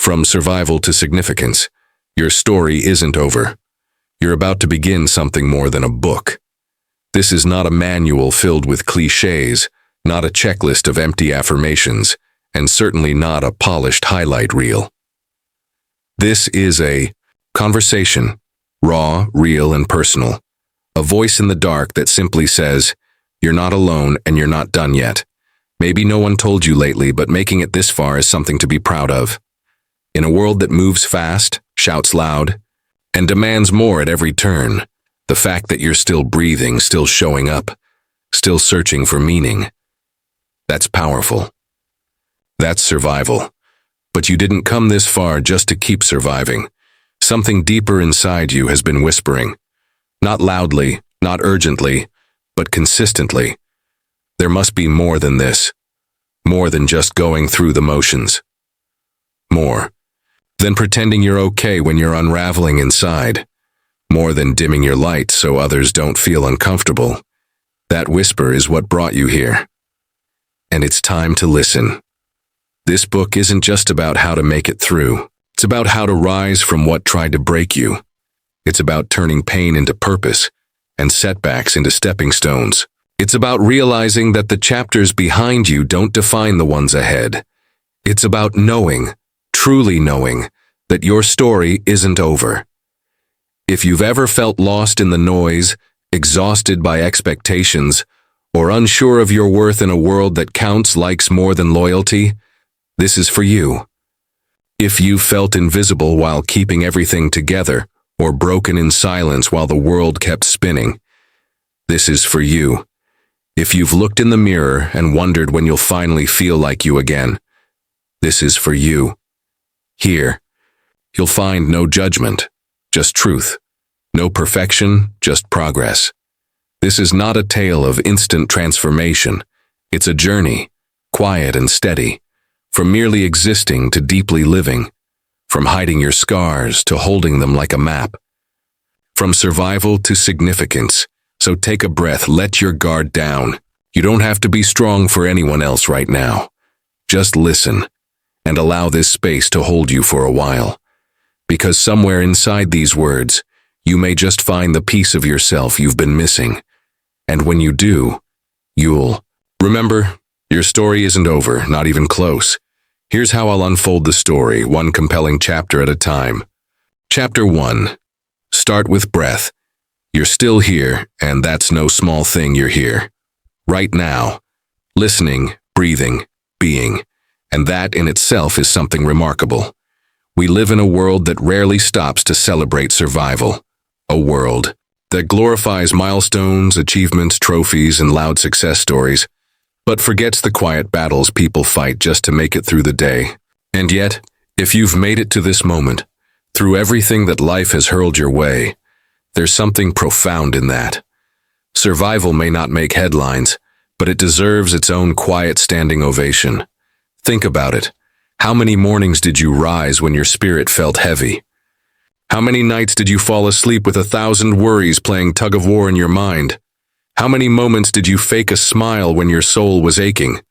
From survival to significance, your story isn't over. You're about to begin something more than a book. This is not a manual filled with cliches, not a checklist of empty affirmations, and certainly not a polished highlight reel. This is a conversation, raw, real, and personal. A voice in the dark that simply says, "You're not alone and you're not done yet." Maybe no one told you lately, but making it this far is something to be proud of. In a world that moves fast, shouts loud, and demands more at every turn, the fact that you're still breathing, still showing up, still searching for meaning, that's powerful. That's survival. But you didn't come this far just to keep surviving. Something deeper inside you has been whispering. Not loudly, not urgently, but consistently. There must be more than this. More than just going through the motions. More than pretending you're okay when you're unraveling inside. More than dimming your light so others don't feel uncomfortable. That whisper is what brought you here. And it's time to listen. This book isn't just about how to make it through. It's about how to rise from what tried to break you. It's about turning pain into purpose and setbacks into stepping stones. It's about realizing that the chapters behind you don't define the ones ahead. It's about knowing, truly knowing, that your story isn't over. If you've ever felt lost in the noise, exhausted by expectations, or unsure of your worth in a world that counts likes more than loyalty, this is for you. If you've felt invisible while keeping everything together, or broken in silence while the world kept spinning, this is for you. If you've looked in the mirror and wondered when you'll finally feel like you again, this is for you. Here, you'll find no judgment, just truth. No perfection, just progress. This is not a tale of instant transformation. It's a journey, quiet and steady, from merely existing to deeply living, from hiding your scars to holding them like a map, from survival to significance. So take a breath, let your guard down. You don't have to be strong for anyone else right now. Just listen, and allow this space to hold you for a while. Because somewhere inside these words, you may just find the piece of yourself you've been missing. And when you do, you'll remember, your story isn't over, not even close. Here's how I'll unfold the story, one compelling chapter at a time. Chapter 1. Start with breath. You're still here, and that's no small thing. You're here. Right now. Listening, breathing, being. And that in itself is something remarkable. We live in a world that rarely stops to celebrate survival. A world that glorifies milestones, achievements, trophies, and loud success stories, but forgets the quiet battles people fight just to make it through the day. And yet, if you've made it to this moment, through everything that life has hurled your way, there's something profound in that. Survival may not make headlines, but it deserves its own quiet standing ovation. Think about it. How many mornings did you rise when your spirit felt heavy? How many nights did you fall asleep with 1,000 worries playing tug-of-war in your mind? How many moments did you fake a smile when your soul was aching?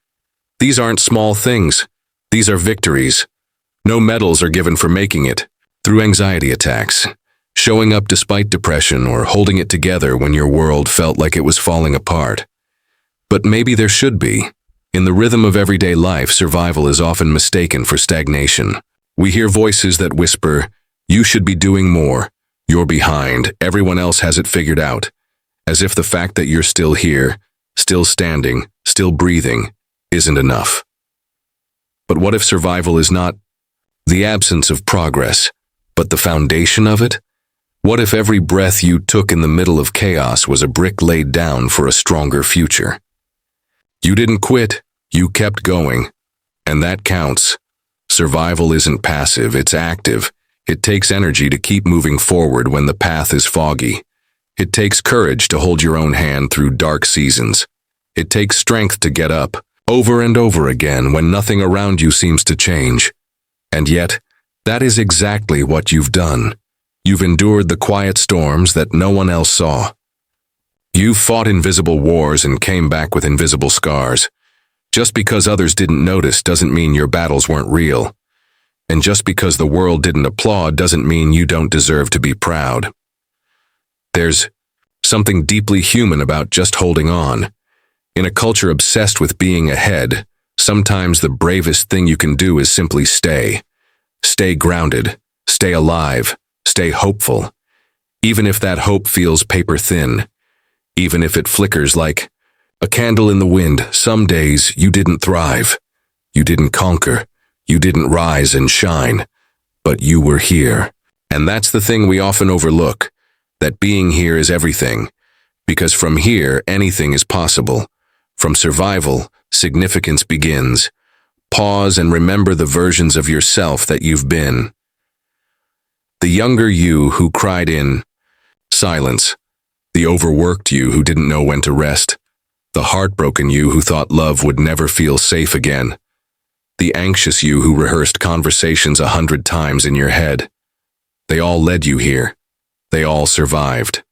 These aren't small things. These are victories. No medals are given for making it. Through anxiety attacks, showing up despite depression, or holding it together when your world felt like it was falling apart. But maybe there should be. In the rhythm of everyday life, survival is often mistaken for stagnation. We hear voices that whisper, "You should be doing more. You're behind. Everyone else has it figured out." As if the fact that you're still here, still standing, still breathing, isn't enough. But what if survival is not the absence of progress, but the foundation of it? What if every breath you took in the middle of chaos was a brick laid down for a stronger future? You didn't quit, you kept going. And that counts. Survival isn't passive, it's active. It takes energy to keep moving forward when the path is foggy. It takes courage to hold your own hand through dark seasons. It takes strength to get up, over and over again when nothing around you seems to change. And yet, that is exactly what you've done. You've endured the quiet storms that no one else saw. You've fought invisible wars and came back with invisible scars. Just because others didn't notice doesn't mean your battles weren't real. And just because the world didn't applaud doesn't mean you don't deserve to be proud. There's something deeply human about just holding on. In a culture obsessed with being ahead, sometimes the bravest thing you can do is simply stay. Stay grounded, stay alive, stay hopeful. Even if that hope feels paper thin, even if it flickers like a candle in the wind. Some days you didn't thrive, you didn't conquer, you didn't rise and shine, but you were here. And that's the thing we often overlook, that being here is everything, because from here anything is possible. From survival, significance begins. Pause and remember the versions of yourself that you've been. The younger you who cried in silence, the overworked you who didn't know when to rest, the heartbroken you who thought love would never feel safe again, the anxious you who rehearsed conversations 100 times in your head. They all led you here. They all survived.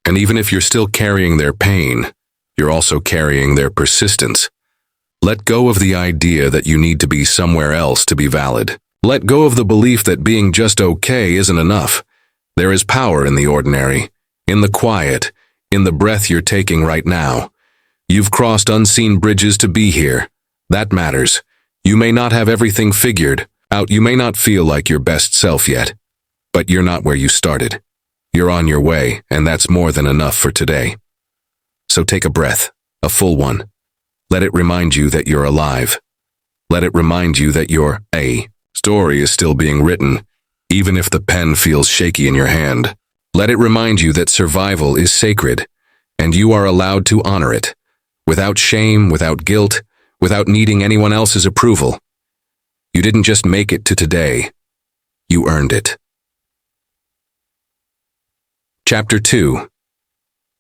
And even if you're still carrying their pain, you're also carrying their persistence. Let go of the idea that you need to be somewhere else to be valid. Let go of the belief that being just okay isn't enough. There is power in the ordinary, in the quiet, in the breath you're taking right now. You've crossed unseen bridges to be here. That matters. You may not have everything figured out. You may not feel like your best self yet, but you're not where you started. You're on your way, and that's more than enough for today. So take a breath, a full one. Let it remind you that you're alive. Let it remind you that your story is still being written, even if the pen feels shaky in your hand. Let it remind you that survival is sacred, and you are allowed to honor it, without shame, without guilt, without needing anyone else's approval. You didn't just make it to today. You earned it. Chapter 2.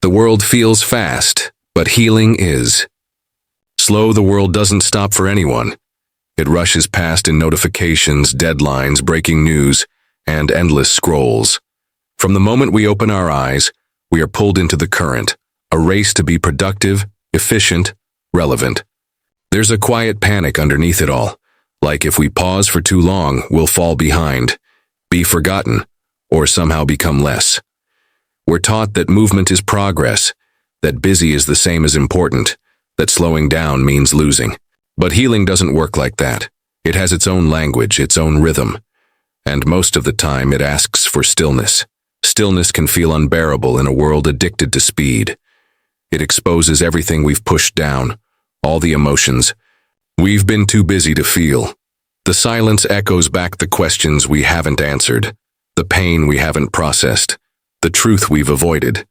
The world feels fast, but healing is. Slow, the world doesn't stop for anyone. It rushes past in notifications, deadlines, breaking news, and endless scrolls. From the moment we open our eyes, we are pulled into the current, a race to be productive, efficient, relevant. There's a quiet panic underneath it all, like if we pause for too long, we'll fall behind, be forgotten, or somehow become less. We're taught that movement is progress, that busy is the same as important, that slowing down means losing. But healing doesn't work like that. It has its own language, its own rhythm. And most of the time it asks for stillness. Stillness can feel unbearable in a world addicted to speed. It exposes everything we've pushed down, all the emotions we've been too busy to feel. The silence echoes back the questions we haven't answered, the pain we haven't processed, the truth we've avoided.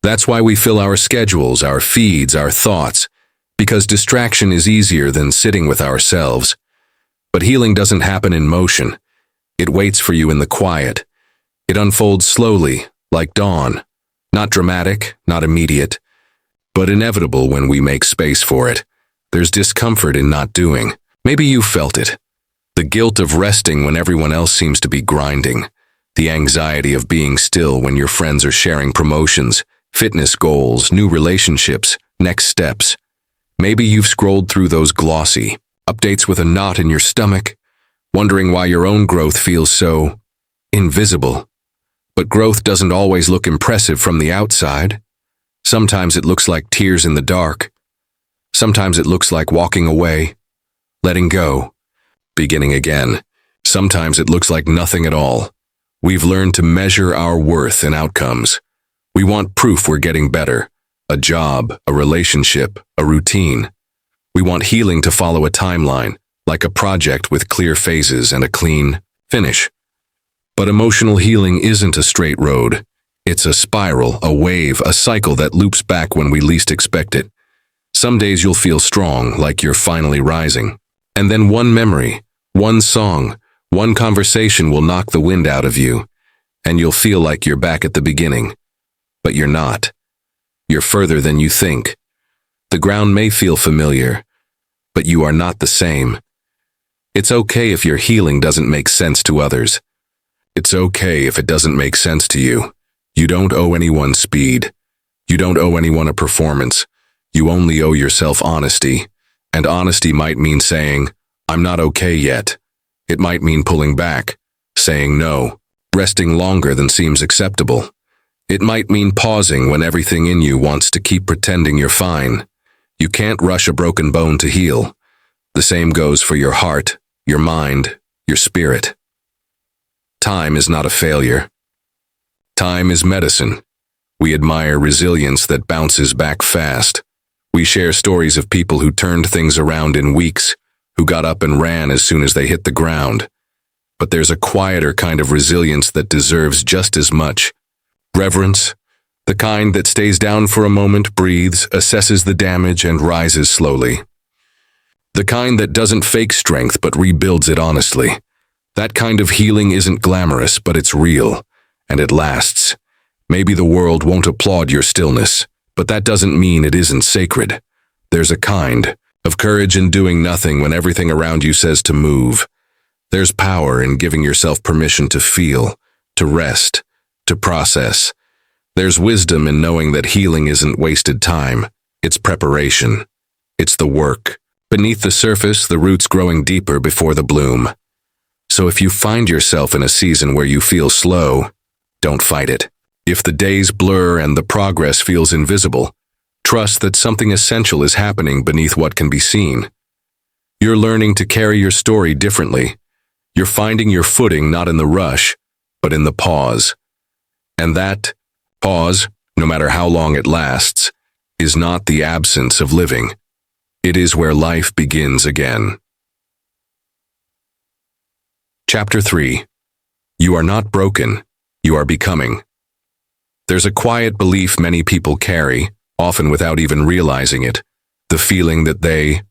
That's why we fill our schedules, our feeds, our thoughts, because distraction is easier than sitting with ourselves. But healing doesn't happen in motion. It waits for you in the quiet. It unfolds slowly, like dawn. Not dramatic, not immediate, but inevitable when we make space for it. There's discomfort in not doing. Maybe you felt it. The guilt of resting when everyone else seems to be grinding. The anxiety of being still when your friends are sharing promotions, fitness goals, new relationships, next steps. Maybe you've scrolled through those glossy updates with a knot in your stomach, wondering why your own growth feels so invisible. But growth doesn't always look impressive from the outside. Sometimes it looks like tears in the dark. Sometimes it looks like walking away, letting go, beginning again. Sometimes it looks like nothing at all. We've learned to measure our worth in outcomes. We want proof we're getting better. A job, a relationship, a routine. We want healing to follow a timeline, like a project with clear phases and a clean finish. But emotional healing isn't a straight road. It's a spiral, a wave, a cycle that loops back when we least expect it. Some days you'll feel strong, like you're finally rising. And then one memory, one song, one conversation will knock the wind out of you, and you'll feel like you're back at the beginning. But you're not. You're further than you think. The ground may feel familiar, but you are not the same. It's okay if your healing doesn't make sense to others. It's okay if it doesn't make sense to you. You don't owe anyone speed. You don't owe anyone a performance. You only owe yourself honesty. And honesty might mean saying, I'm not okay yet. It might mean pulling back, saying no, resting longer than seems acceptable. It might mean pausing when everything in you wants to keep pretending you're fine. You can't rush a broken bone to heal. The same goes for your heart, your mind, your spirit. Time is not a failure. Time is medicine. We admire resilience that bounces back fast. We share stories of people who turned things around in weeks, who got up and ran as soon as they hit the ground. But there's a quieter kind of resilience that deserves just as much reverence, the kind that stays down for a moment, breathes, assesses the damage, and rises slowly. The kind that doesn't fake strength but rebuilds it honestly. That kind of healing isn't glamorous, but it's real, and it lasts. Maybe the world won't applaud your stillness, but that doesn't mean it isn't sacred. There's a kind of courage in doing nothing when everything around you says to move. There's power in giving yourself permission to feel, to rest, to process. There's wisdom in knowing that healing isn't wasted time. It's preparation. It's the work. Beneath the surface, the roots growing deeper before the bloom. So if you find yourself in a season where you feel slow, don't fight it. If the days blur and the progress feels invisible, trust that something essential is happening beneath what can be seen. You're learning to carry your story differently. You're finding your footing not in the rush, but in the pause. And that pause, no matter how long it lasts, is not the absence of living. It is where life begins again. Chapter 3. You are not broken, you are becoming. There's a quiet belief many people carry, often without even realizing it, the feeling that they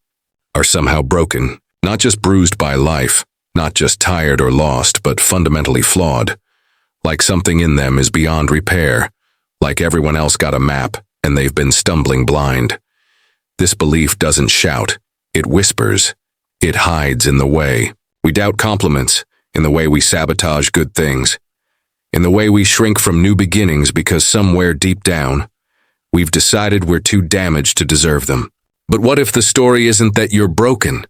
are somehow broken, not just bruised by life, not just tired or lost, but fundamentally flawed. Like something in them is beyond repair, like everyone else got a map and they've been stumbling blind. This belief doesn't shout, it whispers, it hides in the way we doubt compliments, in the way we sabotage good things, in the way we shrink from new beginnings because somewhere deep down, we've decided we're too damaged to deserve them. But what if the story isn't that you're broken?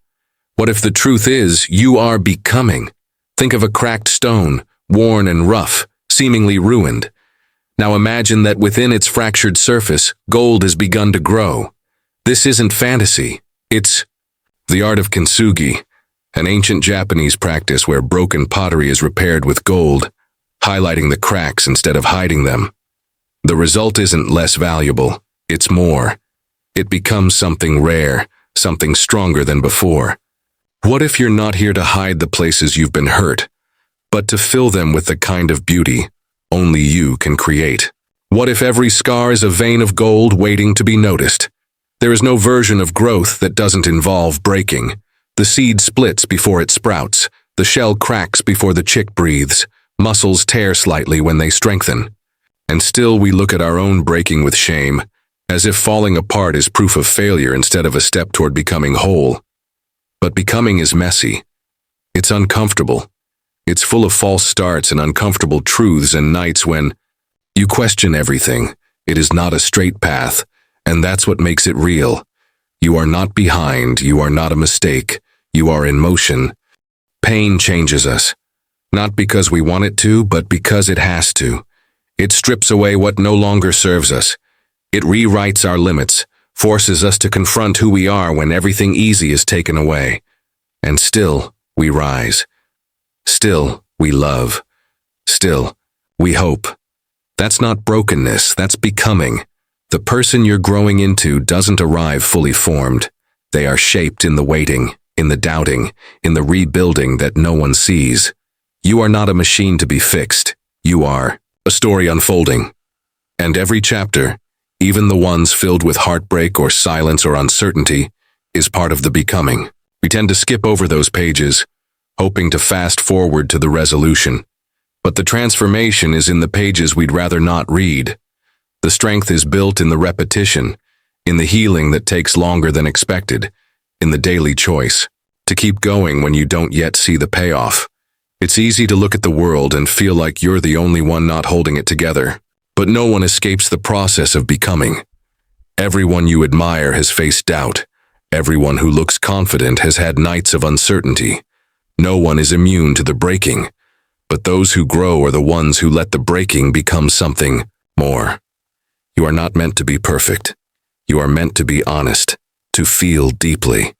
What if the truth is you are becoming? Think of a cracked stone, worn and rough, seemingly ruined. Now imagine that within its fractured surface, gold has begun to grow. This isn't fantasy. It's the art of kintsugi, an ancient Japanese practice where broken pottery is repaired with gold, highlighting the cracks instead of hiding them. The result isn't less valuable, it's more. It becomes something rare, something stronger than before. What if you're not here to hide the places you've been hurt, but to fill them with the kind of beauty only you can create? What if every scar is a vein of gold waiting to be noticed? There is no version of growth that doesn't involve breaking. The seed splits before it sprouts, the shell cracks before the chick breathes, muscles tear slightly when they strengthen. And still we look at our own breaking with shame, as if falling apart is proof of failure instead of a step toward becoming whole. But becoming is messy. It's uncomfortable. It's full of false starts and uncomfortable truths and nights when you question everything. It is not a straight path, and that's what makes it real. You are not behind, you are not a mistake, you are in motion. Pain changes us, not because we want it to, but because it has to. It strips away what no longer serves us. It rewrites our limits, forces us to confront who we are when everything easy is taken away. And still, we rise. Still, we love. Still, we hope. That's not brokenness, that's becoming. The person you're growing into doesn't arrive fully formed. They are shaped in the waiting, in the doubting, in the rebuilding that no one sees. You are not a machine to be fixed. You are a story unfolding. And every chapter, even the ones filled with heartbreak or silence or uncertainty, is part of the becoming. We tend to skip over those pages, hoping to fast forward to the resolution. But the transformation is in the pages we'd rather not read. The strength is built in the repetition, in the healing that takes longer than expected, in the daily choice to keep going when you don't yet see the payoff. It's easy to look at the world and feel like you're the only one not holding it together, but no one escapes the process of becoming. Everyone you admire has faced doubt. Everyone who looks confident has had nights of uncertainty. No one is immune to the breaking, but those who grow are the ones who let the breaking become something more. You are not meant to be perfect. You are meant to be honest, to feel deeply,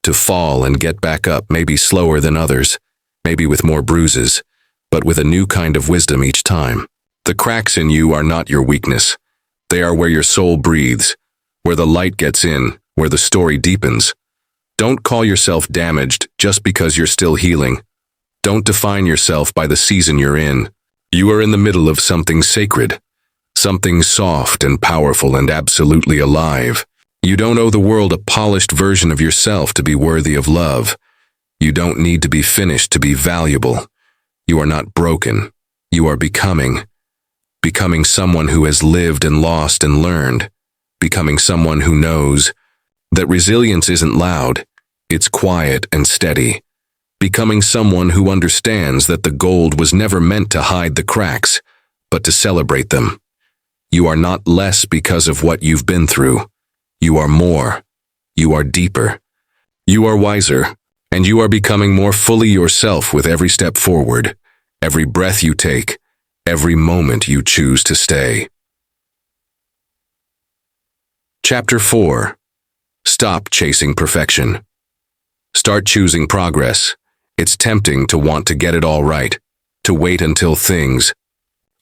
to fall and get back up, maybe slower than others, maybe with more bruises, but with a new kind of wisdom each time. The cracks in you are not your weakness. They are where your soul breathes, where the light gets in, where the story deepens. Don't call yourself damaged just because you're still healing. Don't define yourself by the season you're in. You are in the middle of something sacred, something soft and powerful and absolutely alive. You don't owe the world a polished version of yourself to be worthy of love. You don't need to be finished to be valuable. You are not broken. You are becoming someone who has lived and lost and learned, becoming someone who knows that resilience isn't loud, it's quiet and steady, becoming someone who understands that the gold was never meant to hide the cracks, but to celebrate them. You are not less because of what you've been through. You are more. You are deeper. You are wiser, and you are becoming more fully yourself with every step forward, every breath you take, every moment you choose to stay. Chapter 4. Stop chasing perfection. Start choosing progress. It's tempting to want to get it all right, to wait until things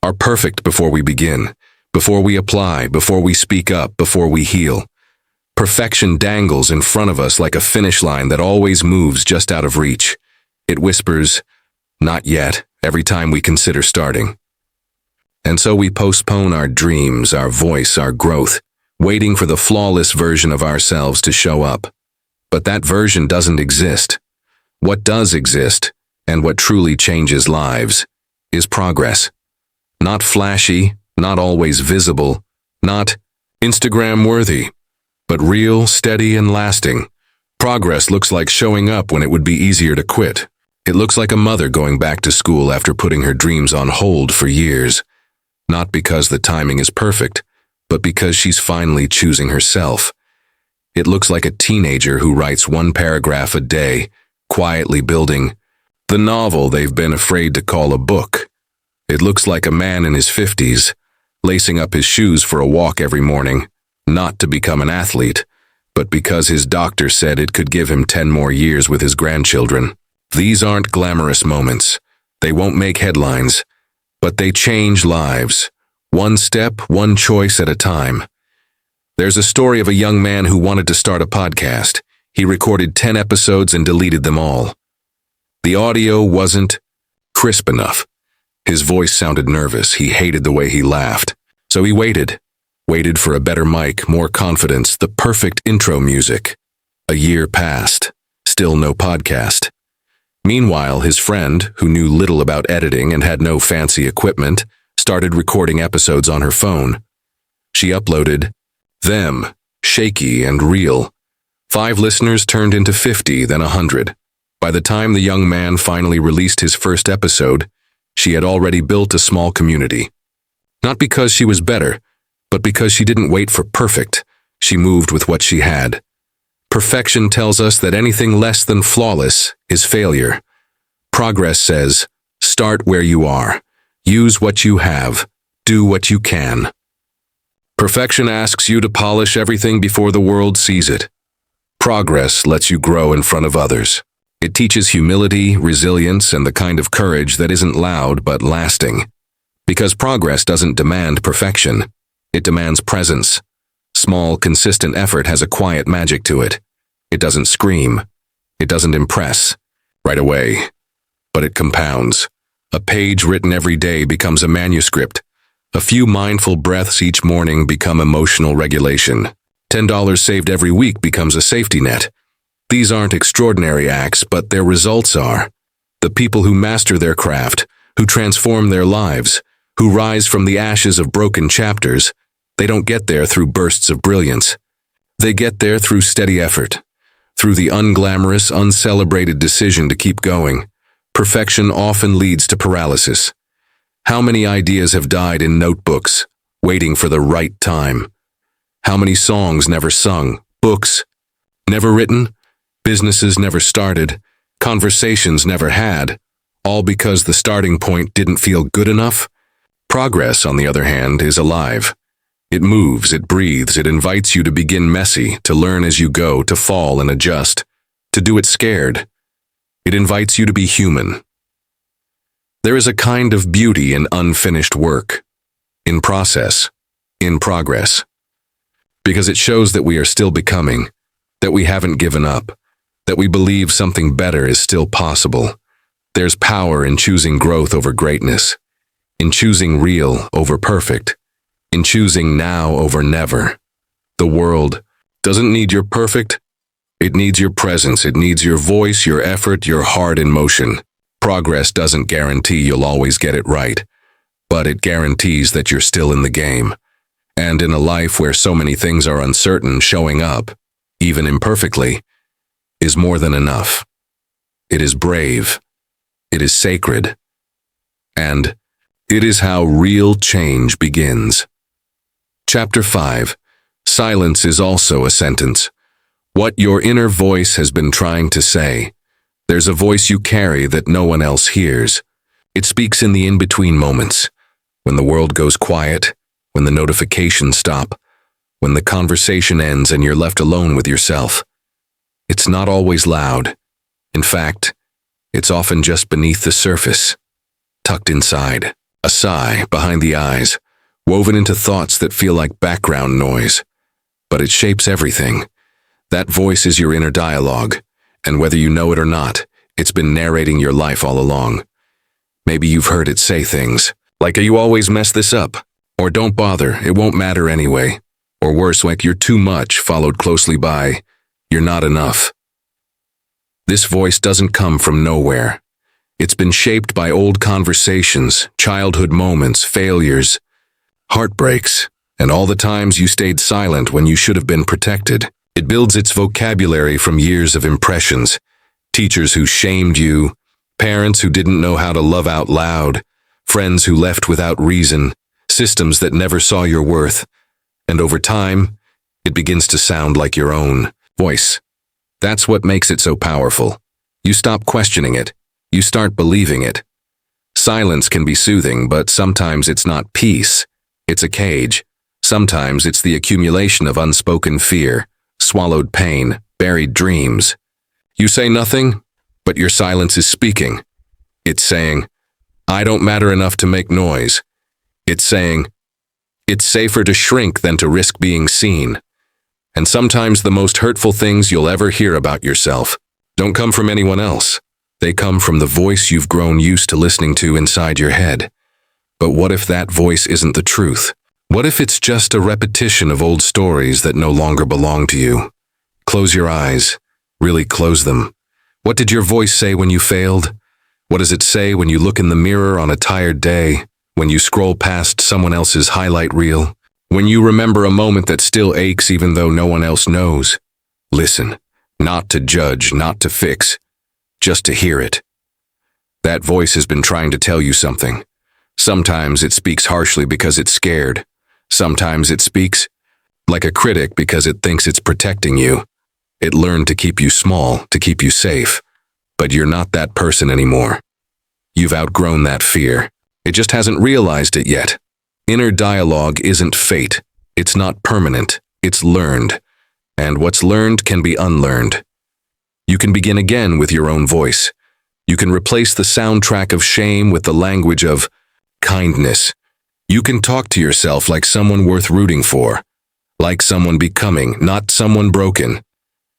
are perfect before we begin, before we apply, before we speak up, before we heal. Perfection dangles in front of us like a finish line that always moves just out of reach. It whispers, "Not yet," every time we consider starting. And so we postpone our dreams, our voice, our growth, waiting for the flawless version of ourselves to show up. But that version doesn't exist. What does exist, and what truly changes lives, is progress. Not flashy, not always visible, not Instagram-worthy, but real, steady, and lasting. Progress looks like showing up when it would be easier to quit. It looks like a mother going back to school after putting her dreams on hold for years. Not because the timing is perfect, but because she's finally choosing herself. It looks like a teenager who writes one paragraph a day, quietly building the novel they've been afraid to call a book. It looks like a man in his 50s, lacing up his shoes for a walk every morning, not to become an athlete, but because his doctor said it could give him 10 more years with his grandchildren. These aren't glamorous moments. They won't make headlines, but they change lives. One step, one choice at a time. There's a story of a young man who wanted to start a podcast. He recorded 10 episodes and deleted them all. The audio wasn't crisp enough. His voice sounded nervous. He hated the way he laughed. So he waited for a better mic, more confidence, the perfect intro music. A year passed. Still no podcast. Meanwhile, his friend, who knew little about editing and had no fancy equipment, started recording episodes on her phone. She uploaded them, shaky and real. 5 listeners turned into 50, then 100. By the time the young man finally released his first episode, she had already built a small community. Not because she was better, but because she didn't wait for perfect. She moved with what she had. Perfection tells us that anything less than flawless is failure. Progress says, start where you are. Use what you have. Do what you can. Perfection asks you to polish everything before the world sees it. Progress lets you grow in front of others. It teaches humility, resilience, and the kind of courage that isn't loud but lasting. Because progress doesn't demand perfection. It demands presence. Small, consistent effort has a quiet magic to it. It doesn't scream. It doesn't impress right away. But it compounds. A page written every day becomes a manuscript. A few mindful breaths each morning become emotional regulation. $10 saved every week becomes a safety net. These aren't extraordinary acts, but their results are. The people who master their craft, who transform their lives, who rise from the ashes of broken chapters, they don't get there through bursts of brilliance. They get there through steady effort, through the unglamorous, uncelebrated decision to keep going. Perfection often leads to paralysis. How many ideas have died in notebooks, waiting for the right time? How many songs never sung, books never written, businesses never started, Conversations never had, all because the starting point didn't feel good enough. Progress, on the other hand, is alive. It moves, it breathes, it invites you to begin messy, to learn as you go, to fall and adjust, to do it scared. It invites you to be human. There is a kind of beauty in unfinished work, in process, in progress, because it shows that we are still becoming, that we haven't given up, that we believe something better is still possible. There's power in choosing growth over greatness, in choosing real over perfect, in choosing now over never. The world doesn't need your perfect. It needs your presence. It needs your voice, your effort, your heart in motion. Progress doesn't guarantee you'll always get it right, but it guarantees that you're still in the game. And in a life where so many things are uncertain, showing up, even imperfectly, is more than enough. It is brave. It is sacred. And it is how real change begins. Chapter 5. Silence is also a sentence. What your inner voice has been trying to say. There's a voice you carry that no one else hears. It speaks in the in-between moments, when the world goes quiet, when the notifications stop, when the conversation ends and you're left alone with yourself. It's not always loud. In fact, it's often just beneath the surface, tucked inside, a sigh behind the eyes, woven into thoughts that feel like background noise. But it shapes everything. That voice is your inner dialogue, and whether you know it or not, it's been narrating your life all along. Maybe you've heard it say things like, "You always mess this up," or "Don't bother, it won't matter anyway," or worse, like "You're too much," followed closely by "You're not enough." This voice doesn't come from nowhere. It's been shaped by old conversations, childhood moments, failures, heartbreaks, and all the times you stayed silent when you should have been protected. It builds its vocabulary from years of impressions, teachers who shamed you, parents who didn't know how to love out loud, friends who left without reason, systems that never saw your worth. And over time, it begins to sound like your own voice. That's what makes it so powerful. You stop questioning it. You start believing it. Silence can be soothing, but sometimes it's not peace. It's a cage. Sometimes it's the accumulation of unspoken fear, swallowed pain, buried dreams. You say nothing, but your silence is speaking. It's saying, "I don't matter enough to make noise." It's saying, "It's safer to shrink than to risk being seen." And sometimes the most hurtful things you'll ever hear about yourself don't come from anyone else. They come from the voice you've grown used to listening to inside your head. But what if that voice isn't the truth? What if it's just a repetition of old stories that no longer belong to you? Close your eyes. Really close them. What did your voice say when you failed? What does it say when you look in the mirror on a tired day? When you scroll past someone else's highlight reel? When you remember a moment that still aches even though no one else knows? Listen. Not to judge, not to fix, just to hear it. That voice has been trying to tell you something. Sometimes it speaks harshly because it's scared. Sometimes it speaks like a critic because it thinks it's protecting you. It learned to keep you small, to keep you safe. But you're not that person anymore. You've outgrown that fear. It just hasn't realized it yet. Inner dialogue isn't fate. It's not permanent. It's learned. And what's learned can be unlearned. You can begin again with your own voice. You can replace the soundtrack of shame with the language of kindness. You can talk to yourself like someone worth rooting for, like someone becoming, not someone broken.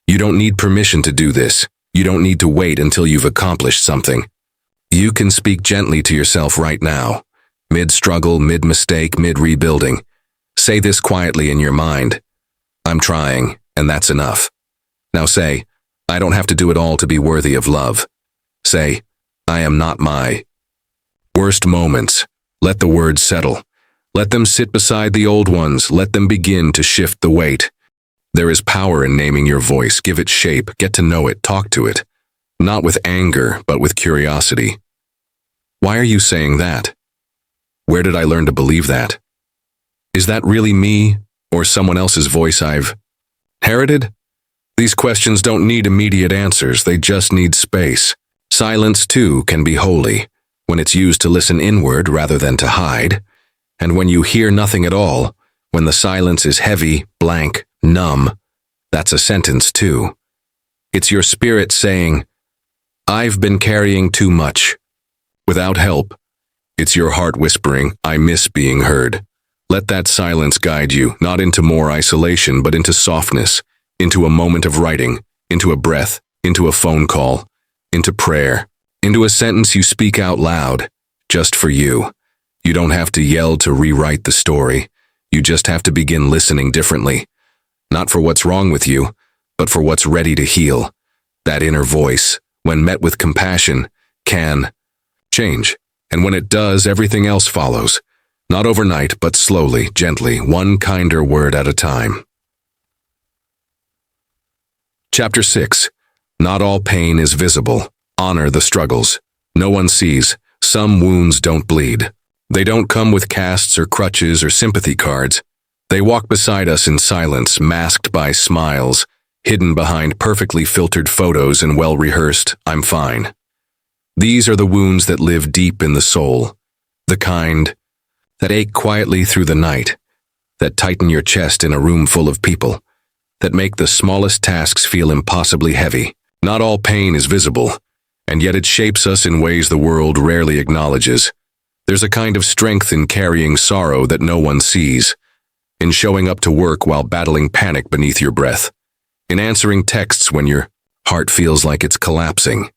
You don't need permission to do this. You don't need to wait until you've accomplished something. You can speak gently to yourself right now, mid-struggle, mid-mistake, mid-rebuilding. Say this quietly in your mind. "I'm trying, and that's enough." Now say, "I don't have to do it all to be worthy of love." Say, "I am not my worst moments." Let the words settle. Let them sit beside the old ones. Let them begin to shift the weight. There is power in naming your voice. Give it shape. Get to know it. Talk to it. Not with anger, but with curiosity. Why are you saying that? Where did I learn to believe that? Is that really me, or someone else's voice I've inherited? These questions don't need immediate answers, they just need space. Silence, too, can be holy, when it's used to listen inward rather than to hide. And when you hear nothing at all, when the silence is heavy, blank, numb, that's a sentence, too. It's your spirit saying, "I've been carrying too much." Without help, it's your heart whispering, "I miss being heard." Let that silence guide you, not into more isolation, but into softness, into a moment of writing, into a breath, into a phone call, into prayer, into a sentence you speak out loud, just for you. You don't have to yell to rewrite the story. You just have to begin listening differently. Not for what's wrong with you, but for what's ready to heal. That inner voice, when met with compassion, can change. And when it does, everything else follows. Not overnight, but slowly, gently, one kinder word at a time. Chapter 6. Not all pain is visible. Honor the struggles. No one sees. Some wounds don't bleed. They don't come with casts or crutches or sympathy cards. They walk beside us in silence, masked by smiles, hidden behind perfectly filtered photos and well-rehearsed, "I'm fine." These are the wounds that live deep in the soul, the kind that ache quietly through the night, that tighten your chest in a room full of people, that make the smallest tasks feel impossibly heavy. Not all pain is visible, and yet it shapes us in ways the world rarely acknowledges. There's a kind of strength in carrying sorrow that no one sees, in showing up to work while battling panic beneath your breath, in answering texts when your heart feels like it's collapsing,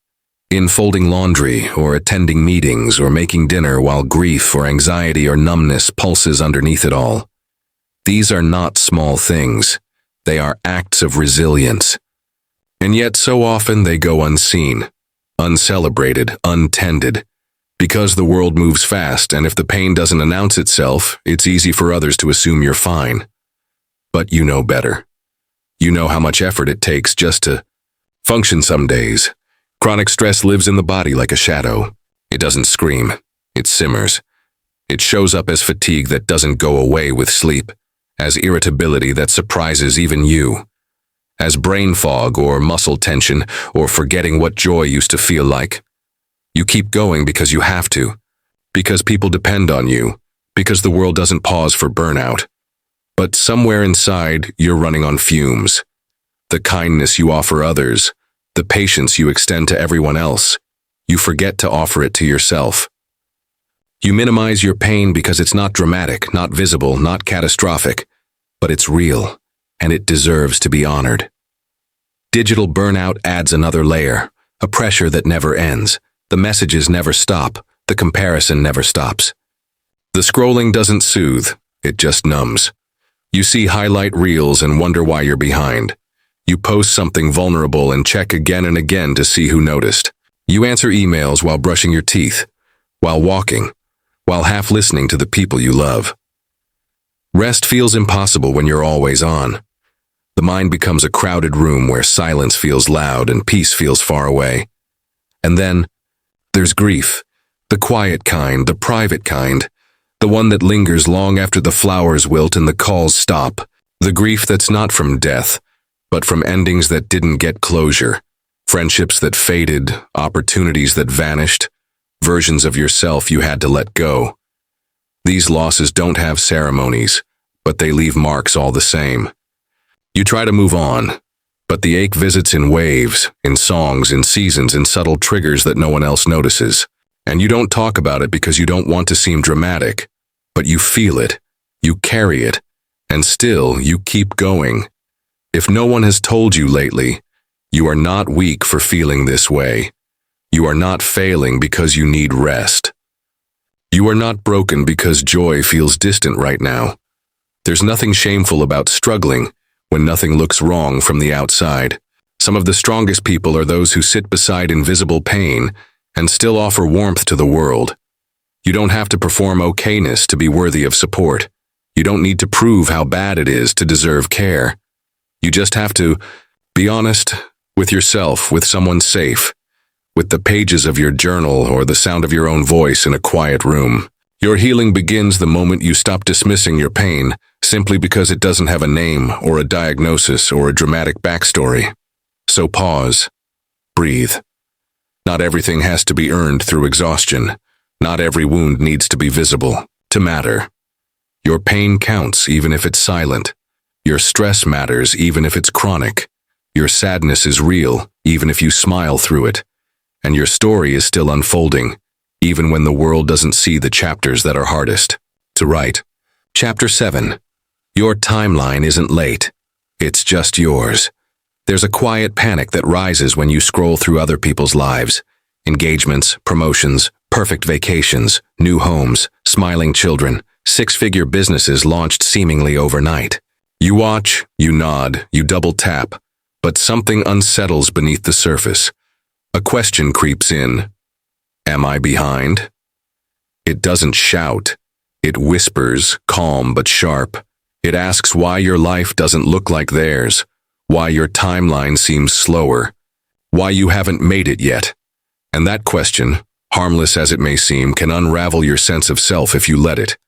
in folding laundry or attending meetings or making dinner while grief or anxiety or numbness pulses underneath it all. These are not small things. They are acts of resilience. And yet so often they go unseen, uncelebrated, untended, because the world moves fast, and if the pain doesn't announce itself, it's easy for others to assume you're fine. But you know better. You know how much effort it takes just to function some days. Chronic stress lives in the body like a shadow. It doesn't scream. It simmers. It shows up as fatigue that doesn't go away with sleep, as irritability that surprises even you, as brain fog or muscle tension or forgetting what joy used to feel like. You keep going because you have to, because people depend on you, because the world doesn't pause for burnout. But somewhere inside, you're running on fumes. The kindness you offer others, the patience you extend to everyone else, you forget to offer it to yourself. You minimize your pain because it's not dramatic, not visible, not catastrophic, but it's real, and it deserves to be honored. Digital burnout adds another layer, a pressure that never ends. The messages never stop, the comparison never stops. The scrolling doesn't soothe, it just numbs. You see highlight reels and wonder why you're behind. You post something vulnerable and check again and again to see who noticed. You answer emails while brushing your teeth, while walking, while half listening to the people you love. Rest feels impossible when you're always on. The mind becomes a crowded room where silence feels loud and peace feels far away. And then, there's grief, the quiet kind, the private kind, the one that lingers long after the flowers wilt and the calls stop, the grief that's not from death, but from endings that didn't get closure, friendships that faded, opportunities that vanished, versions of yourself you had to let go. These losses don't have ceremonies, but they leave marks all the same. You try to move on, but the ache visits in waves, in songs, in seasons, in subtle triggers that no one else notices. And you don't talk about it because you don't want to seem dramatic, but you feel it, you carry it, and still you keep going. If no one has told you lately, you are not weak for feeling this way. You are not failing because you need rest. You are not broken because joy feels distant right now. There's nothing shameful about struggling when nothing looks wrong from the outside. Some of the strongest people are those who sit beside invisible pain and still offer warmth to the world. You don't have to perform okayness to be worthy of support. You don't need to prove how bad it is to deserve care. You just have to be honest with yourself, with someone safe, with the pages of your journal or the sound of your own voice in a quiet room. Your healing begins the moment you stop dismissing your pain, simply because it doesn't have a name or a diagnosis or a dramatic backstory. So pause. Breathe. Not everything has to be earned through exhaustion. Not every wound needs to be visible to matter. Your pain counts even if it's silent. Your stress matters even if it's chronic. Your sadness is real even if you smile through it. And your story is still unfolding, even when the world doesn't see the chapters that are hardest to write. Chapter 7. Your timeline isn't late. It's just yours. There's a quiet panic that rises when you scroll through other people's lives. Engagements, promotions, perfect vacations, new homes, smiling children, six-figure businesses launched seemingly overnight. You watch, you nod, you double tap, but something unsettles beneath the surface. A question creeps in. Am I behind? It doesn't shout. It whispers, calm but sharp. It asks why your life doesn't look like theirs, why your timeline seems slower, why you haven't made it yet. And that question, harmless as it may seem, can unravel your sense of self if you let it.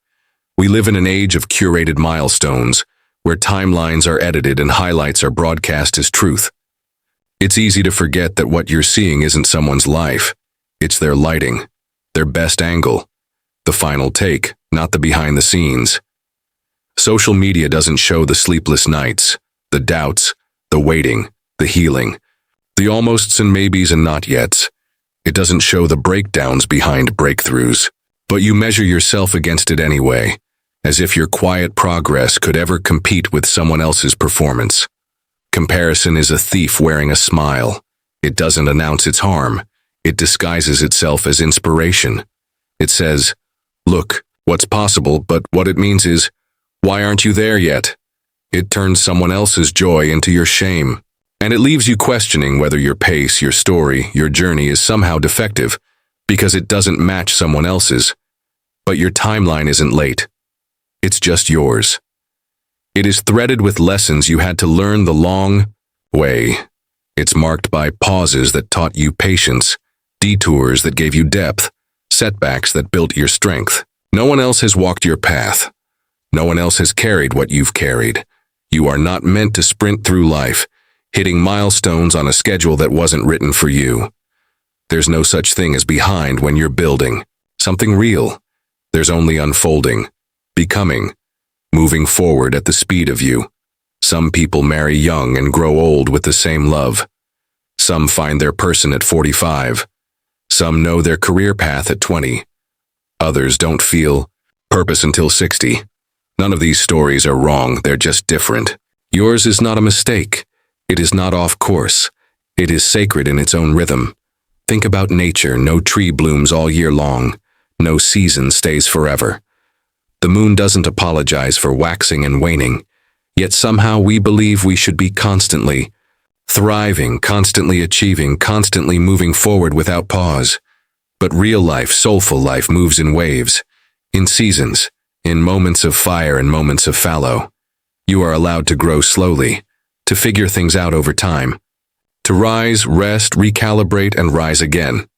We live in an age of curated milestones, where timelines are edited and highlights are broadcast as truth. It's easy to forget that what you're seeing isn't someone's life. It's their lighting, their best angle, the final take, not the behind the scenes. Social media doesn't show the sleepless nights, the doubts, the waiting, the healing, the almosts and maybes and not yets. It doesn't show the breakdowns behind breakthroughs, but you measure yourself against it anyway, as if your quiet progress could ever compete with someone else's performance. Comparison is a thief wearing a smile. It doesn't announce its harm. It disguises itself as inspiration. It says, look, what's possible, but what it means is, why aren't you there yet? It turns someone else's joy into your shame. And it leaves you questioning whether your pace, your story, your journey is somehow defective because it doesn't match someone else's. But your timeline isn't late. It's just yours. It is threaded with lessons you had to learn the long way. It's marked by pauses that taught you patience, detours that gave you depth, setbacks that built your strength. No one else has walked your path. No one else has carried what you've carried. You are not meant to sprint through life, hitting milestones on a schedule that wasn't written for you. There's no such thing as behind when you're building something real. There's only unfolding, becoming, moving forward at the speed of you. Some people marry young and grow old with the same love. Some find their person at 45. Some know their career path at 20. Others don't feel purpose until 60. None of these stories are wrong, they're just different. Yours is not a mistake. It is not off course. It is sacred in its own rhythm. Think about nature. No tree blooms all year long. No season stays forever. The moon doesn't apologize for waxing and waning, yet somehow we believe we should be constantly thriving, constantly achieving, constantly moving forward without pause. But real life, soulful life moves in waves, in seasons, in moments of fire and moments of fallow. You are allowed to grow slowly, to figure things out over time, to rise, rest, recalibrate, and rise again.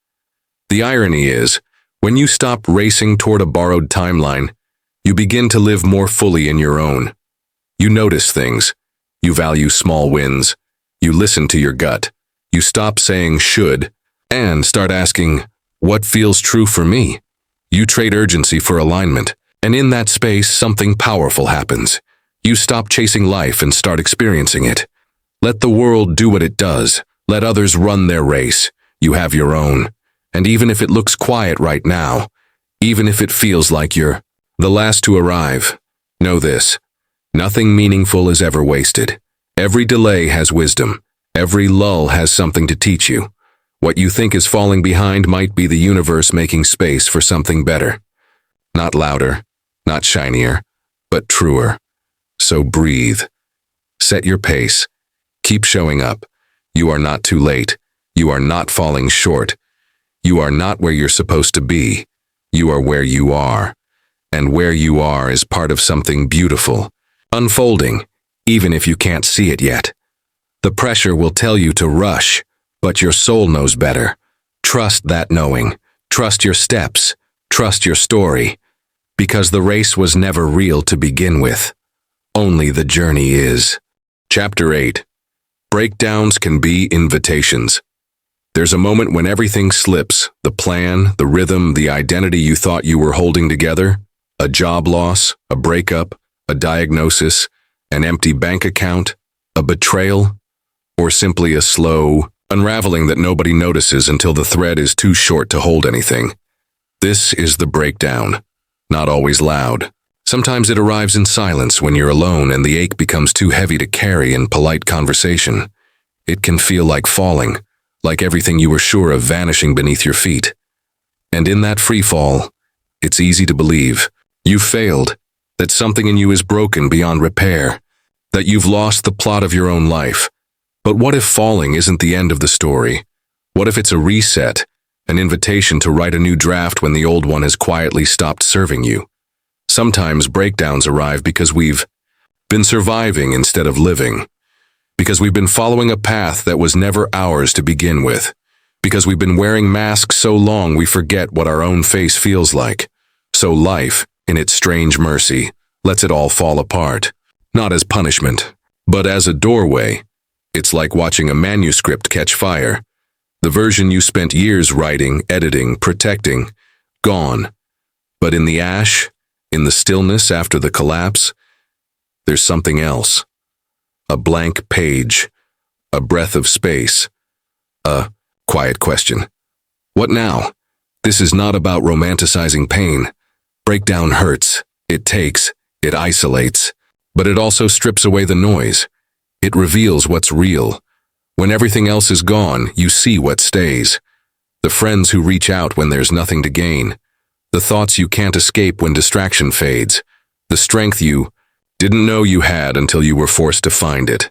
The irony is, when you stop racing toward a borrowed timeline, you begin to live more fully in your own. You notice things. You value small wins. You listen to your gut. You stop saying should and start asking, what feels true for me? You trade urgency for alignment, and in that space, something powerful happens. You stop chasing life and start experiencing it. Let the world do what it does. Let others run their race. You have your own. And even if it looks quiet right now, even if it feels like you're the last to arrive, know this: nothing meaningful is ever wasted. Every delay has wisdom. Every lull has something to teach you. What you think is falling behind might be the universe making space for something better. Not louder, not shinier, but truer. So breathe. Set your pace. Keep showing up. You are not too late. You are not falling short. You are not where you're supposed to be. You are where you are. And where you are is part of something beautiful, unfolding, even if you can't see it yet. The pressure will tell you to rush, but your soul knows better. Trust that knowing. Trust your steps. Trust your story. Because the race was never real to begin with. Only the journey is. Chapter 8. Breakdowns can be invitations. There's a moment when everything slips, the plan, the rhythm, the identity you thought you were holding together, a job loss, a breakup, a diagnosis, an empty bank account, a betrayal, or simply a slow unraveling that nobody notices until the thread is too short to hold anything. This is the breakdown. Not always loud. Sometimes it arrives in silence when you're alone and the ache becomes too heavy to carry in polite conversation. It can feel like falling, like everything you were sure of vanishing beneath your feet. And in that free fall, it's easy to believe you've failed, that something in you is broken beyond repair, that you've lost the plot of your own life. But what if falling isn't the end of the story? What if it's a reset, an invitation to write a new draft when the old one has quietly stopped serving you? Sometimes breakdowns arrive because we've been surviving instead of living, because we've been following a path that was never ours to begin with, because we've been wearing masks so long we forget what our own face feels like. So life, in its strange mercy, lets it all fall apart, not as punishment, but as a doorway. It's like watching a manuscript catch fire. The version you spent years writing, editing, protecting, gone. But in the ash, in the stillness after the collapse, there's something else. A blank page, a breath of space, a quiet question. What now? This is not about romanticizing pain. Breakdown hurts, it takes, it isolates, but it also strips away the noise. It reveals what's real. When everything else is gone, you see what stays. The friends who reach out when there's nothing to gain. The thoughts you can't escape when distraction fades. The strength you didn't know you had until you were forced to find it.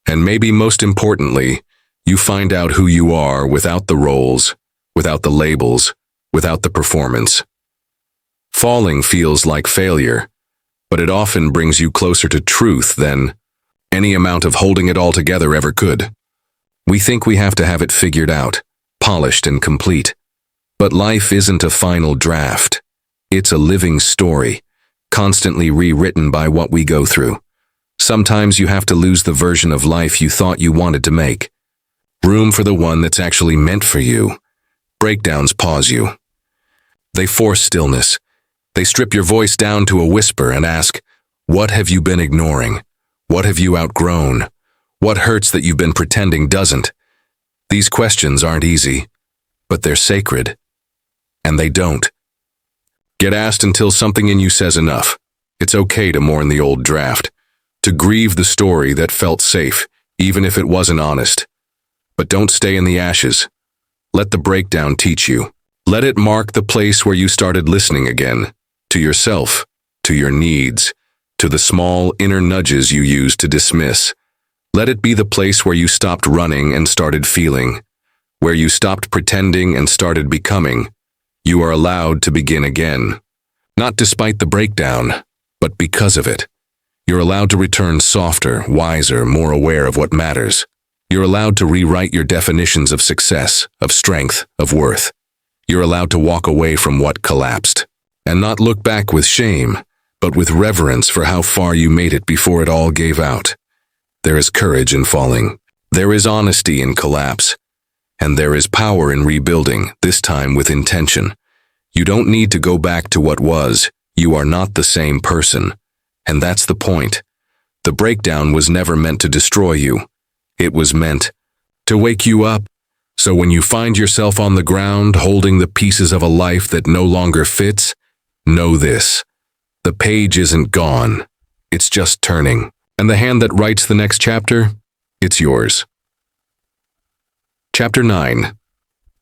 And maybe most importantly, you find out who you are without the roles, without the labels, without the performance. Falling feels like failure, but it often brings you closer to truth than any amount of holding it all together ever could. We think we have to have it figured out, polished and complete. But life isn't a final draft. It's a living story, constantly rewritten by what we go through. Sometimes you have to lose the version of life you thought you wanted to make. Room for the one that's actually meant for you. Breakdowns pause you. They force stillness. They strip your voice down to a whisper and ask, what have you been ignoring? What have you outgrown? What hurts that you've been pretending doesn't? These questions aren't easy, but they're sacred. And they don't get asked until something in you says enough. It's okay to mourn the old draft, to grieve the story that felt safe, even if it wasn't honest. But don't stay in the ashes. Let the breakdown teach you. Let it mark the place where you started listening again, to yourself, to your needs, to the small inner nudges you used to dismiss. Let it be the place where you stopped running and started feeling, where you stopped pretending and started becoming. You are allowed to begin again. Not despite the breakdown, but because of it. You're allowed to return softer, wiser, more aware of what matters. You're allowed to rewrite your definitions of success, of strength, of worth. You're allowed to walk away from what collapsed, and not look back with shame, but with reverence for how far you made it before it all gave out. There is courage in falling. There is honesty in collapse. And there is power in rebuilding, this time with intention. You don't need to go back to what was. You are not the same person. And that's the point. The breakdown was never meant to destroy you. It was meant to wake you up. So when you find yourself on the ground holding the pieces of a life that no longer fits, know this. The page isn't gone. It's just turning. And the hand that writes the next chapter, it's yours. Chapter 9.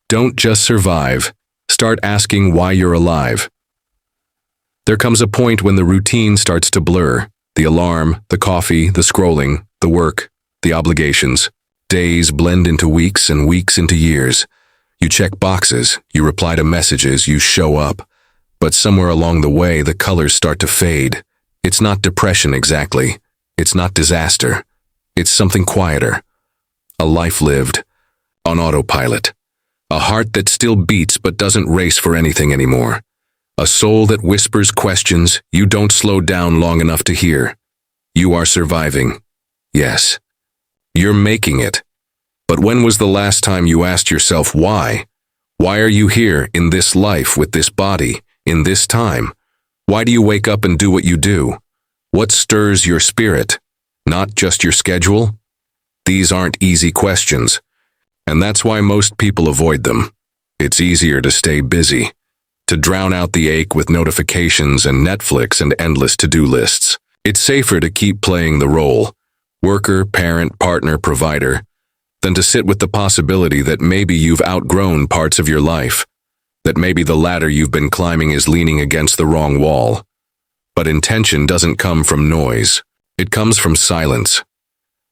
Don't just survive. Start asking why you're alive. There comes a point when the routine starts to blur. The alarm, the coffee, the scrolling, the work, the obligations. Days blend into weeks and weeks into years. You check boxes, you reply to messages, you show up. But somewhere along the way, the colors start to fade. It's not depression exactly. It's not disaster. It's something quieter. A life lived on autopilot. A heart that still beats but doesn't race for anything anymore. A soul that whispers questions you don't slow down long enough to hear. You are surviving. Yes. You're making it. But when was the last time you asked yourself why? Why are you here in this life with this body, in this time? Why do you wake up and do what you do? What stirs your spirit? Not just your schedule? These aren't easy questions, and that's why most people avoid them. It's easier to stay busy, to drown out the ache with notifications and Netflix and endless to-do lists. It's safer to keep playing the role, worker, parent, partner, provider, than to sit with the possibility that maybe you've outgrown parts of your life, that maybe the ladder you've been climbing is leaning against the wrong wall. But intention doesn't come from noise. It comes from silence,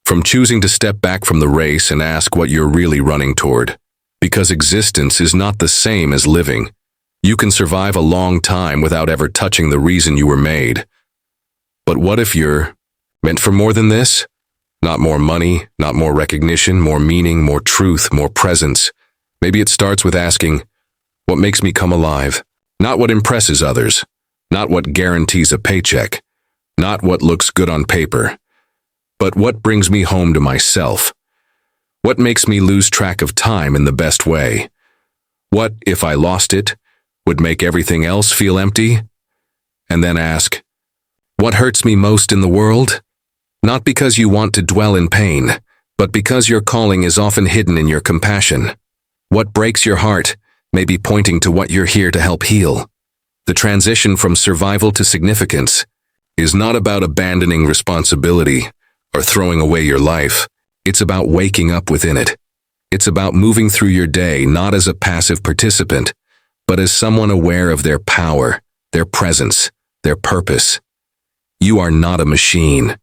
from choosing to step back from the race and ask what you're really running toward. Because existence is not the same as living. You can survive a long time without ever touching the reason you were made. But what if you're meant for more than this? Not more money, not more recognition, more meaning, more truth, more presence. Maybe it starts with asking, what makes me come alive? Not what impresses others, not what guarantees a paycheck, not what looks good on paper, but what brings me home to myself. What makes me lose track of time in the best way? What, if I lost it, would make everything else feel empty? And then ask, what hurts me most in the world? Not because you want to dwell in pain, but because your calling is often hidden in your compassion. What breaks your heart may be pointing to what you're here to help heal. The transition from survival to significance is not about abandoning responsibility or throwing away your life. It's about waking up within it. It's about moving through your day not as a passive participant, but as someone aware of their power, their presence, their purpose. You are not a machine.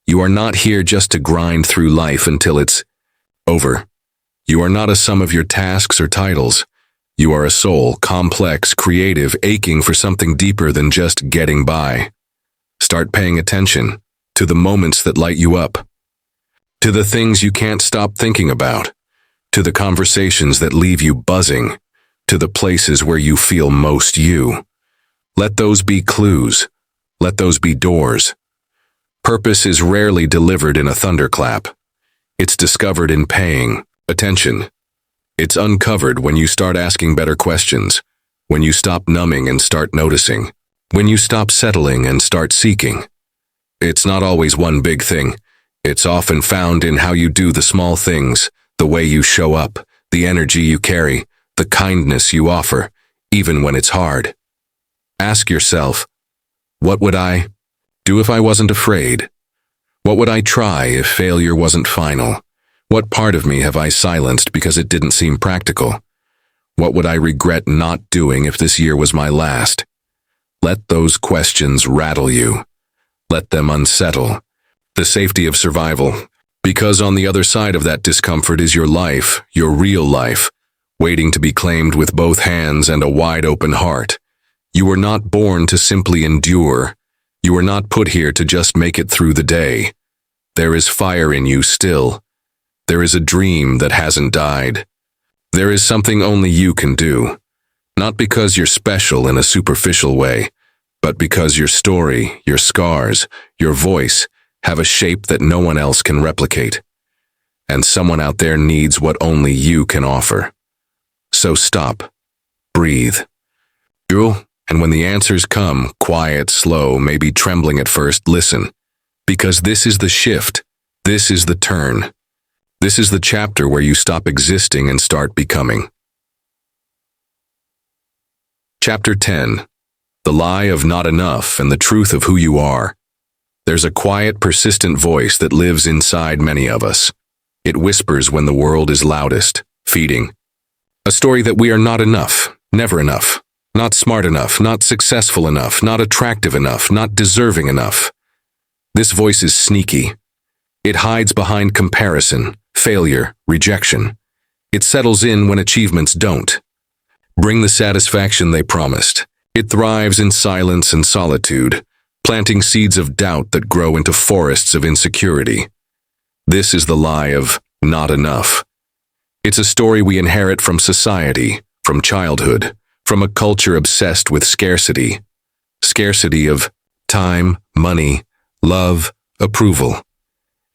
You are not here just to grind through life until it's over. You are not a sum of your tasks or titles. You are a soul, complex, creative, aching for something deeper than just getting by. Start paying attention to the moments that light you up, to the things you can't stop thinking about, to the conversations that leave you buzzing, to the places where you feel most you. Let those be clues. Let those be doors. Purpose is rarely delivered in a thunderclap. It's discovered in paying attention. It's uncovered when you start asking better questions, when you stop numbing and start noticing, when you stop settling and start seeking. It's not always one big thing. It's often found in how you do the small things, the way you show up, the energy you carry, the kindness you offer, even when it's hard. Ask yourself, what would I do if I wasn't afraid? What would I try if failure wasn't final? What part of me have I silenced because it didn't seem practical? What would I regret not doing if this year was my last? Let those questions rattle you. Let them unsettle. The safety of survival. Because on the other side of that discomfort is your life, your real life, waiting to be claimed with both hands and a wide open heart. You were not born to simply endure. You were not put here to just make it through the day. There is fire in you still. There is a dream that hasn't died. There is something only you can do. Not because you're special in a superficial way, but because your story, your scars, your voice have a shape that no one else can replicate. And someone out there needs what only you can offer. So stop. Breathe. And when the answers come, quiet, slow, maybe trembling at first, listen. Because this is the shift. This is the turn. This is the chapter where you stop existing and start becoming. Chapter 10. The lie of not enough and the truth of who you are. There's a quiet, persistent voice that lives inside many of us. It whispers when the world is loudest, feeding. A story that we are not enough, never enough. Not smart enough, not successful enough, not attractive enough, not deserving enough. This voice is sneaky. It hides behind comparison, failure, rejection. It settles in when achievements don't bring the satisfaction they promised. It thrives in silence and solitude, planting seeds of doubt that grow into forests of insecurity. This is the lie of not enough. It's a story we inherit from society, from childhood, from a culture obsessed with scarcity. Scarcity of time, money, love, approval.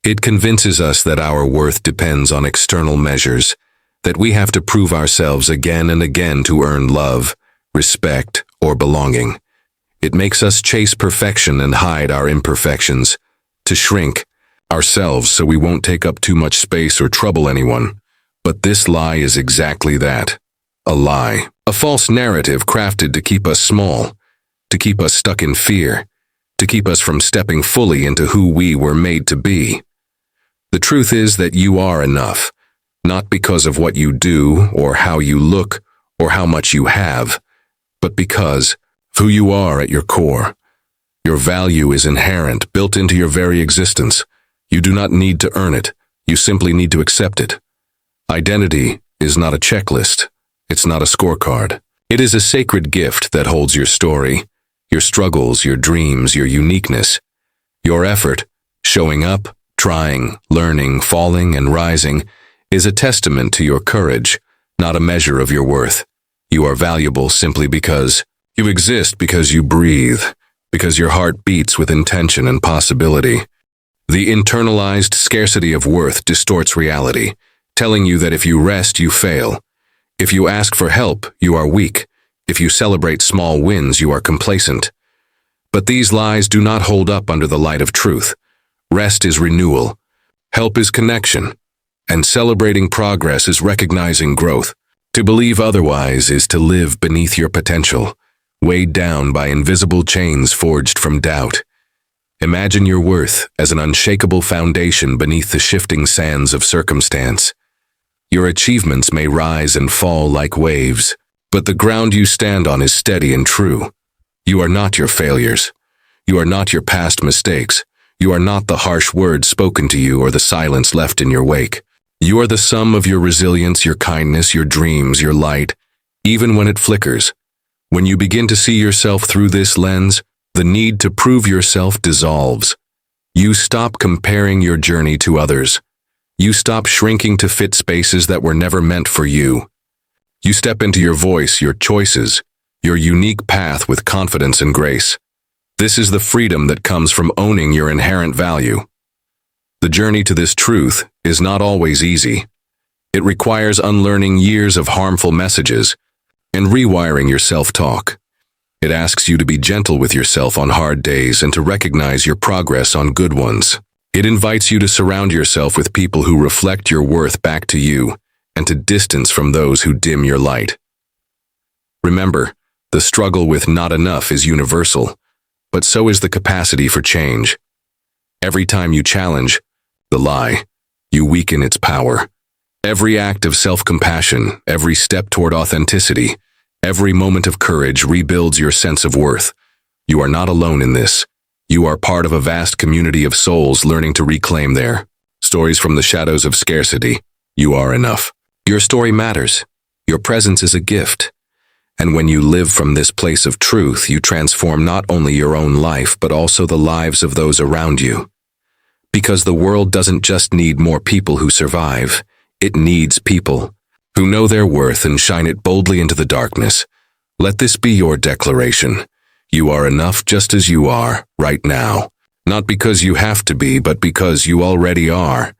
It convinces us that our worth depends on external measures, that we have to prove ourselves again and again to earn love, respect, or belonging. It makes us chase perfection and hide our imperfections, to shrink ourselves so we won't take up too much space or trouble anyone. But this lie is exactly that, a lie, a false narrative crafted to keep us small, to keep us stuck in fear, to keep us from stepping fully into who we were made to be. The truth is that you are enough, not because of what you do or how you look or how much you have, but because of who you are at your core. Your value is inherent, built into your very existence. You do not need to earn it. You simply need to accept it. Identity is not a checklist. It's not a scorecard. It is a sacred gift that holds your story, your struggles, your dreams, your uniqueness. Your effort, showing up, trying, learning, falling, and rising, is a testament to your courage, not a measure of your worth. You are valuable simply because you exist, because you breathe, because your heart beats with intention and possibility. The internalized scarcity of worth distorts reality, telling you that if you rest, you fail. If you ask for help, you are weak. If you celebrate small wins, you are complacent. But these lies do not hold up under the light of truth. Rest is renewal. Help is connection. And celebrating progress is recognizing growth. To believe otherwise is to live beneath your potential, weighed down by invisible chains forged from doubt. Imagine your worth as an unshakable foundation beneath the shifting sands of circumstance. Your achievements may rise and fall like waves, but the ground you stand on is steady and true. You are not your failures. You are not your past mistakes. You are not the harsh words spoken to you or the silence left in your wake. You are the sum of your resilience, your kindness, your dreams, your light, even when it flickers. When you begin to see yourself through this lens, the need to prove yourself dissolves. You stop comparing your journey to others. You stop shrinking to fit spaces that were never meant for you. You step into your voice, your choices, your unique path with confidence and grace. This is the freedom that comes from owning your inherent value. The journey to this truth is not always easy. It requires unlearning years of harmful messages and rewiring your self-talk. It asks you to be gentle with yourself on hard days and to recognize your progress on good ones. It invites you to surround yourself with people who reflect your worth back to you and to distance from those who dim your light. Remember, the struggle with not enough is universal, but so is the capacity for change. Every time you challenge the lie, you weaken its power. Every act of self-compassion, every step toward authenticity, every moment of courage rebuilds your sense of worth. You are not alone in this. You are part of a vast community of souls learning to reclaim their stories from the shadows of scarcity. You are enough. Your story matters. Your presence is a gift. And when you live from this place of truth, you transform not only your own life, but also the lives of those around you. Because the world doesn't just need more people who survive. It needs people who know their worth and shine it boldly into the darkness. Let this be your declaration. You are enough just as you are, right now. Not because you have to be, but because you already are.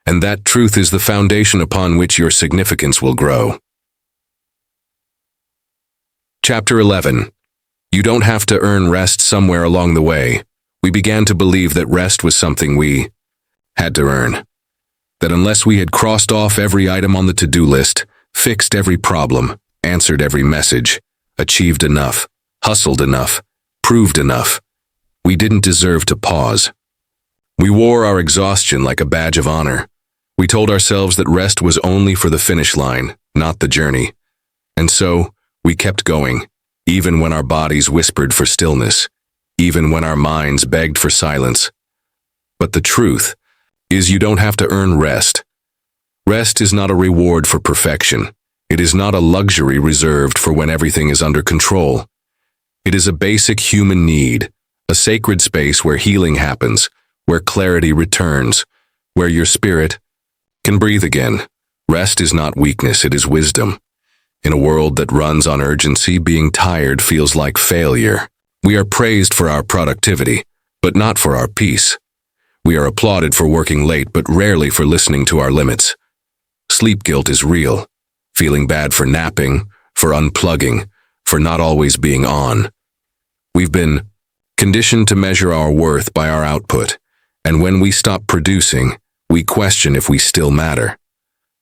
And that truth is the foundation upon which your significance will grow. Chapter 11. You don't have to earn rest somewhere along the way. We began to believe that rest was something we had to earn. That unless we had crossed off every item on the to-do list, fixed every problem, answered every message, achieved enough, hustled enough, proved enough, we didn't deserve to pause. We wore our exhaustion like a badge of honor. We told ourselves that rest was only for the finish line, not the journey. And so, we kept going, even when our bodies whispered for stillness, even when our minds begged for silence. But the truth is you don't have to earn rest. Rest is not a reward for perfection. It is not a luxury reserved for when everything is under control. It is a basic human need, a sacred space where healing happens, where clarity returns, where your spirit can breathe again. Rest is not weakness, it is wisdom. In a world that runs on urgency, being tired feels like failure. We are praised for our productivity, but not for our peace. We are applauded for working late, but rarely for listening to our limits. Sleep guilt is real. Feeling bad for napping, for unplugging, for not always being on. We've been conditioned to measure our worth by our output, and when we stop producing, we question if we still matter.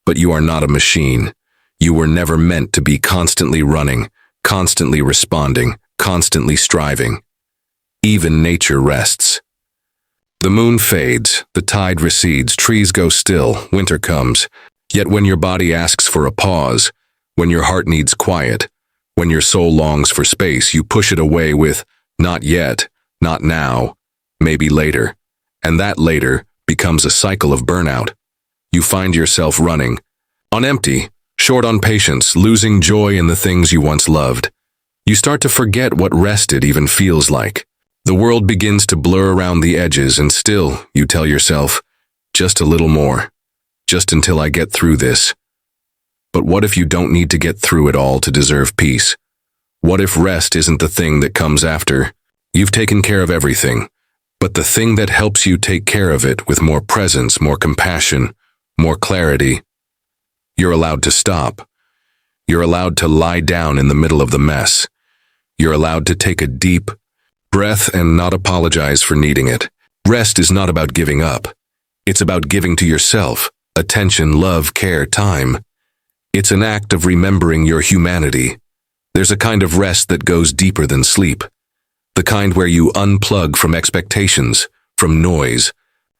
But you are not a machine. You were never meant to be constantly running, constantly responding, constantly striving. Even nature rests. The moon fades, the tide recedes, trees go still, winter comes. Yet when your body asks for a pause, when your heart needs quiet, when your soul longs for space, you push it away with, not yet, not now, maybe later. And that later becomes a cycle of burnout. You find yourself running, on empty, short on patience, losing joy in the things you once loved. You start to forget what rested even feels like. The world begins to blur around the edges, and still, you tell yourself, just a little more, just until I get through this. But what if you don't need to get through it all to deserve peace? What if rest isn't the thing that comes after? You've taken care of everything, but the thing that helps you take care of it with more presence, more compassion, more clarity. You're allowed to stop. You're allowed to lie down in the middle of the mess. You're allowed to take a deep breath and not apologize for needing it. Rest is not about giving up. It's about giving to yourself attention, love, care, time. It's an act of remembering your humanity. There's a kind of rest that goes deeper than sleep. The kind where you unplug from expectations, from noise,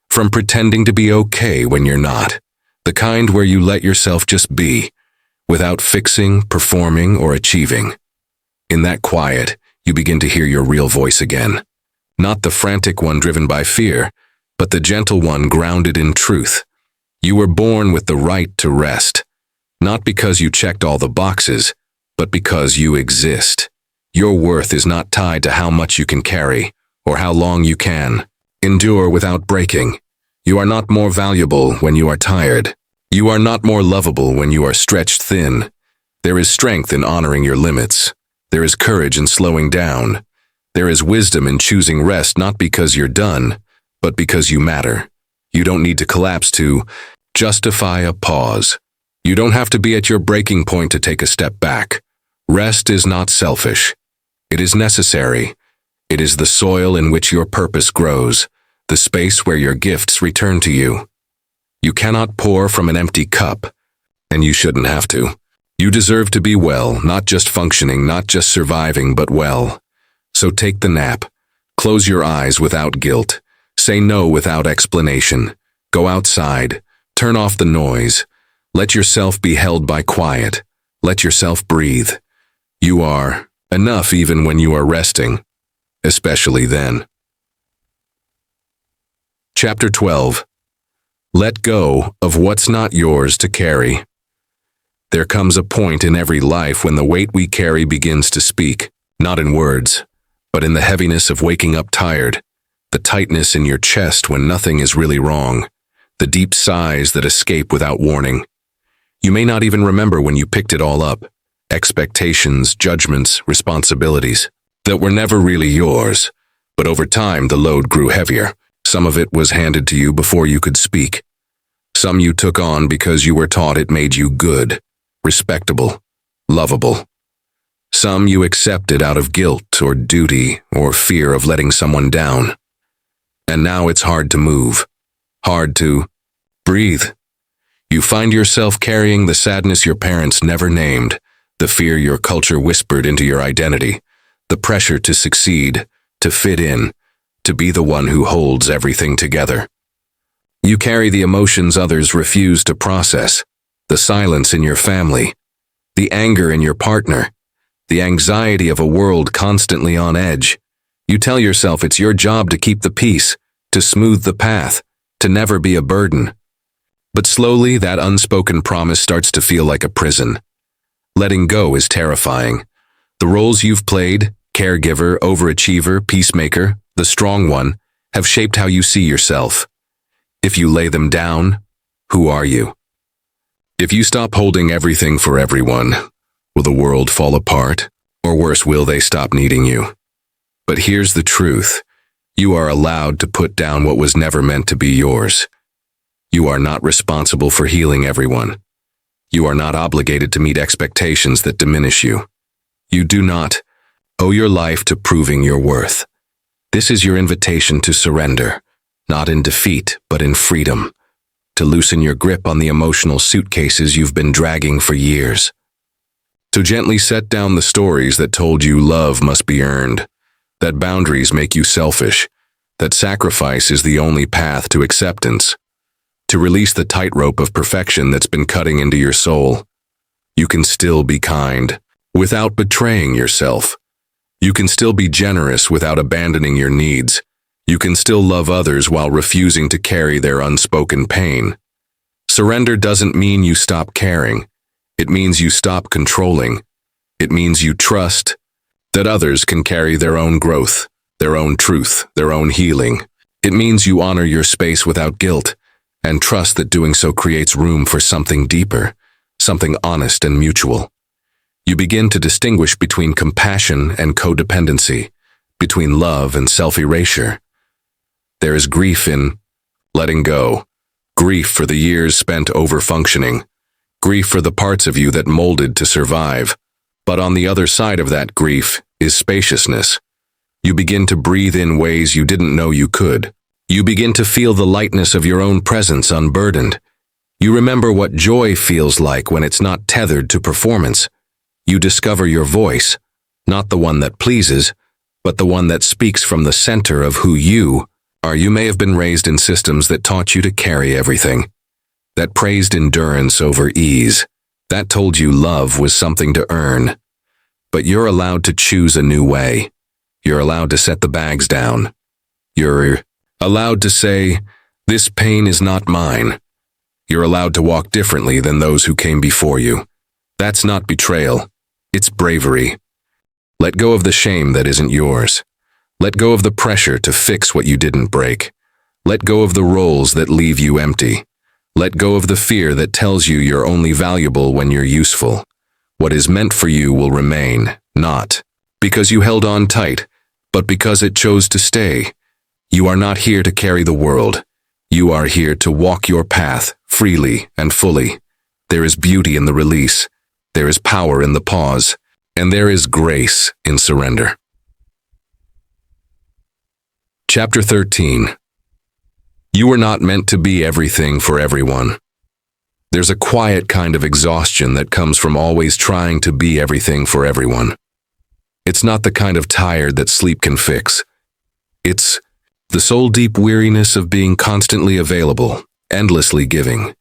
from pretending to be okay when you're not. The kind where you let yourself just be, without fixing, performing, or achieving. In that quiet, you begin to hear your real voice again. Not the frantic one driven by fear, but the gentle one grounded in truth. You were born with the right to rest, not because you checked all the boxes, but because you exist. Your worth is not tied to how much you can carry, or how long you can endure without breaking. You are not more valuable when you are tired. You are not more lovable when you are stretched thin. There is strength in honoring your limits. There is courage in slowing down. There is wisdom in choosing rest, not because you're done, but because you matter. You don't need to collapse to justify a pause. You don't have to be at your breaking point to take a step back. Rest is not selfish. It is necessary. It is the soil in which your purpose grows, the space where your gifts return to you. You cannot pour from an empty cup, and you shouldn't have to. You deserve to be well, not just functioning, not just surviving, but well. So take the nap. Close your eyes without guilt. Say no without explanation. Go outside. Turn off the noise. Let yourself be held by quiet. Let yourself breathe. You are enough even when you are resting, especially then. Chapter 12. Let go of what's not yours to carry. There comes a point in every life when the weight we carry begins to speak, not in words, but in the heaviness of waking up tired, the tightness in your chest when nothing is really wrong, the deep sighs that escape without warning. You may not even remember when you picked it all up, expectations, judgments, responsibilities, that were never really yours, but over time the load grew heavier. Some of it was handed to you before you could speak. Some you took on because you were taught it made you good, respectable, lovable. Some you accepted out of guilt or duty or fear of letting someone down. And now it's hard to move, hard to breathe. You find yourself carrying the sadness your parents never named, the fear your culture whispered into your identity, the pressure to succeed, to fit in, to be the one who holds everything together. You carry the emotions others refuse to process, the silence in your family, the anger in your partner, the anxiety of a world constantly on edge. You tell yourself it's your job to keep the peace, to smooth the path, to never be a burden. But slowly that unspoken promise starts to feel like a prison. Letting go is terrifying. The roles you've played, caregiver, overachiever, peacemaker, the strong one, have shaped how you see yourself. If you lay them down, who are you? If you stop holding everything for everyone, will the world fall apart? Or worse, will they stop needing you? But here's the truth. You are allowed to put down what was never meant to be yours. You are not responsible for healing everyone. You are not obligated to meet expectations that diminish you. You do not owe your life to proving your worth. This is your invitation to surrender, not in defeat, but in freedom, to loosen your grip on the emotional suitcases you've been dragging for years. To gently set down the stories that told you love must be earned, that boundaries make you selfish, that sacrifice is the only path to acceptance. To release the tightrope of perfection that's been cutting into your soul. You can still be kind, without betraying yourself. You can still be generous without abandoning your needs. You can still love others while refusing to carry their unspoken pain. Surrender doesn't mean you stop caring. It means you stop controlling. It means you trust that others can carry their own growth, their own truth, their own healing. It means you honor your space without guilt, and trust that doing so creates room for something deeper, something honest and mutual. You begin to distinguish between compassion and codependency, between love and self-erasure. There is grief in letting go, grief for the years spent over-functioning, grief for the parts of you that molded to survive. But on the other side of that grief is spaciousness. You begin to breathe in ways you didn't know you could. You begin to feel the lightness of your own presence unburdened. You remember what joy feels like when it's not tethered to performance. You discover your voice, not the one that pleases, but the one that speaks from the center of who you are. You may have been raised in systems that taught you to carry everything, that praised endurance over ease, that told you love was something to earn. But you're allowed to choose a new way. You're allowed to set the bags down. You're allowed to say, this pain is not mine. You're allowed to walk differently than those who came before you. That's not betrayal. It's bravery. Let go of the shame that isn't yours. Let go of the pressure to fix what you didn't break. Let go of the roles that leave you empty. Let go of the fear that tells you you're only valuable when you're useful. What is meant for you will remain, not because you held on tight, but because it chose to stay. You are not here to carry the world. You are here to walk your path freely and fully. There is beauty in the release. There is power in the pause. And there is grace in surrender. Chapter 13. You were not meant to be everything for everyone. There's a quiet kind of exhaustion that comes from always trying to be everything for everyone. It's not the kind of tired that sleep can fix. It's the soul-deep weariness of being constantly available, endlessly giving,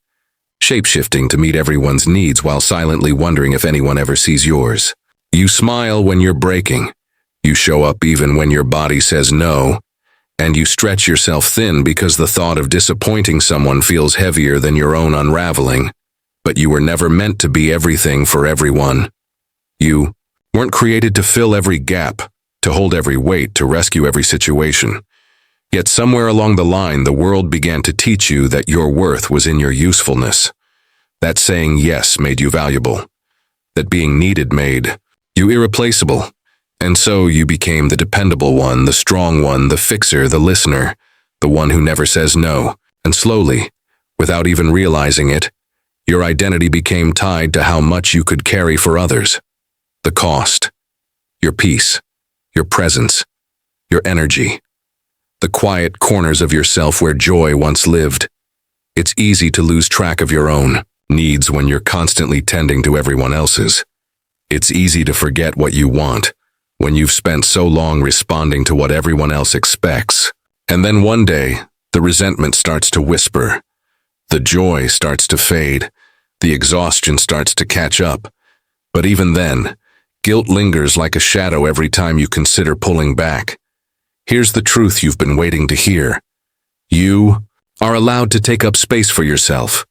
shape-shifting to meet everyone's needs while silently wondering if anyone ever sees yours. You smile when you're breaking. You show up even when your body says no, and you stretch yourself thin because the thought of disappointing someone feels heavier than your own unraveling. But you were never meant to be everything for everyone. You weren't created to fill every gap, to hold every weight, to rescue every situation. Yet somewhere along the line, the world began to teach you that your worth was in your usefulness. That saying yes made you valuable. That being needed made you irreplaceable. And so you became the dependable one, the strong one, the fixer, the listener, the one who never says no. And slowly, without even realizing it, your identity became tied to how much you could carry for others. The cost, your peace, your presence, your energy, the quiet corners of yourself where joy once lived. It's easy to lose track of your own needs when you're constantly tending to everyone else's. It's easy to forget what you want when you've spent so long responding to what everyone else expects. And then one day, the resentment starts to whisper. The joy starts to fade. The exhaustion starts to catch up. But even then, guilt lingers like a shadow every time you consider pulling back. Here's the truth you've been waiting to hear. You are allowed to take up space for yourself.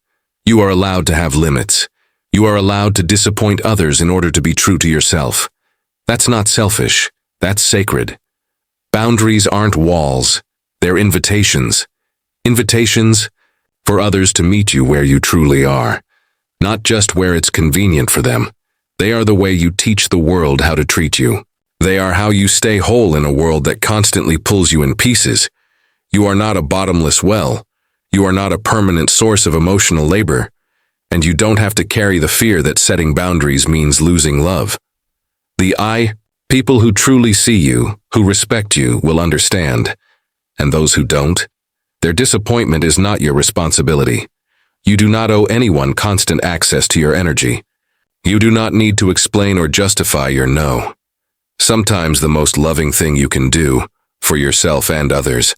You are allowed to have limits. You are allowed to disappoint others in order to be true to yourself. That's not selfish. That's sacred. Boundaries aren't walls. They're invitations. Invitations for others to meet you where you truly are, not just where it's convenient for them. They are the way you teach the world how to treat you. They are how you stay whole in a world that constantly pulls you in pieces. You are not a bottomless well. You are not a permanent source of emotional labor. And you don't have to carry the fear that setting boundaries means losing love. People who truly see you, who respect you, will understand. And those who don't, their disappointment is not your responsibility. You do not owe anyone constant access to your energy. You do not need to explain or justify your no. Sometimes the most loving thing you can do, for yourself and others,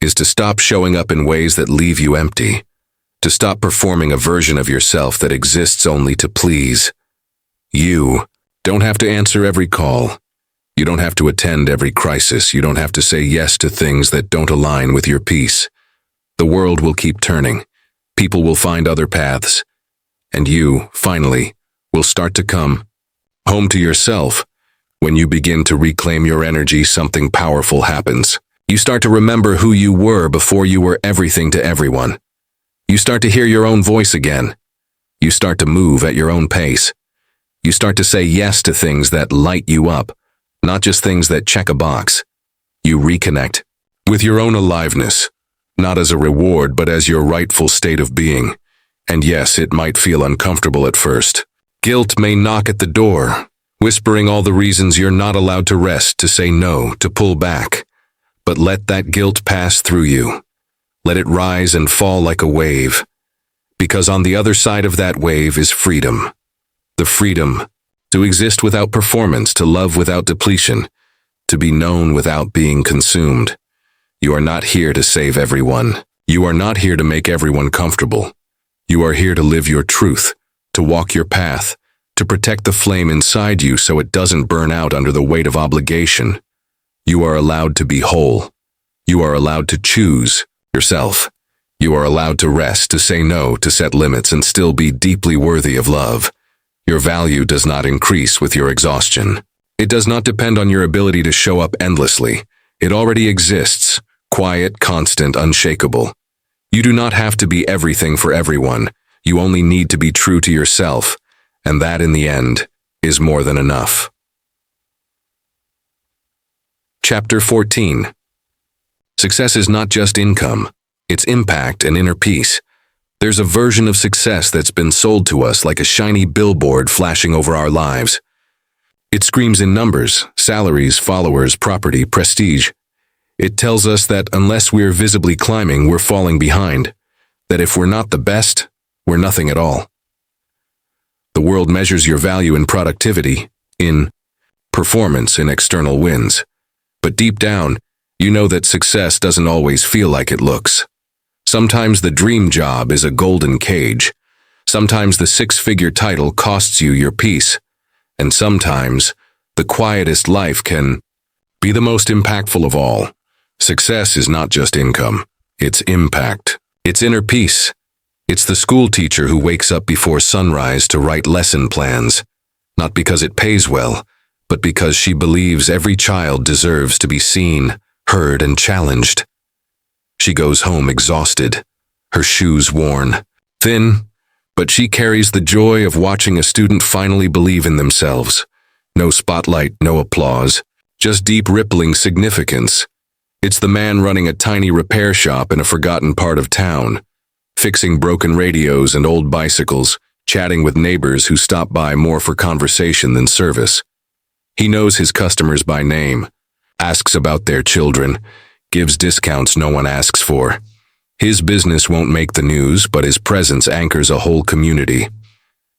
is to stop showing up in ways that leave you empty, to stop performing a version of yourself that exists only to please. You don't have to answer every call. You don't have to attend every crisis. You don't have to say yes to things that don't align with your peace. The world will keep turning. People will find other paths. And you, finally, will start to come home to yourself. When you begin to reclaim your energy, something powerful happens. You start to remember who you were before you were everything to everyone. You start to hear your own voice again. You start to move at your own pace. You start to say yes to things that light you up, not just things that check a box. You reconnect with your own aliveness, not as a reward, but as your rightful state of being. And yes, it might feel uncomfortable at first. Guilt may knock at the door, whispering all the reasons you're not allowed to rest, to say no, to pull back. But let that guilt pass through you. Let it rise and fall like a wave. Because on the other side of that wave is freedom. The freedom to exist without performance, to love without depletion, to be known without being consumed. You are not here to save everyone. You are not here to make everyone comfortable. You are here to live your truth, to walk your path, to protect the flame inside you so it doesn't burn out under the weight of obligation. You are allowed to be whole. You are allowed to choose yourself. You are allowed to rest, to say no, to set limits, and still be deeply worthy of love. Your value does not increase with your exhaustion. It does not depend on your ability to show up endlessly. It already exists, quiet, constant, unshakable. You do not have to be everything for everyone. You only need to be true to yourself, and that, in the end, is more than enough. Chapter 14. Success is not just income. It's impact and inner peace. There's a version of success that's been sold to us like a shiny billboard flashing over our lives. It screams in numbers, salaries, followers, property, prestige. It tells us that unless we're visibly climbing, we're falling behind. That if we're not the best, we're nothing at all. The world measures your value in productivity, in performance, in external wins. But deep down, you know that success doesn't always feel like it looks. Sometimes the dream job is a golden cage. Sometimes the six-figure title costs you your peace. And sometimes the quietest life can be the most impactful of all. Success is not just income. It's impact. It's inner peace. It's the school teacher who wakes up before sunrise to write lesson plans, not because it pays well, but because she believes every child deserves to be seen, heard, and challenged. She goes home exhausted, her shoes worn, thin, but she carries the joy of watching a student finally believe in themselves. No spotlight, no applause, just deep rippling significance. It's the man running a tiny repair shop in a forgotten part of town, fixing broken radios and old bicycles, chatting with neighbors who stop by more for conversation than service. He knows his customers by name, asks about their children, gives discounts no one asks for. His business won't make the news, but his presence anchors a whole community.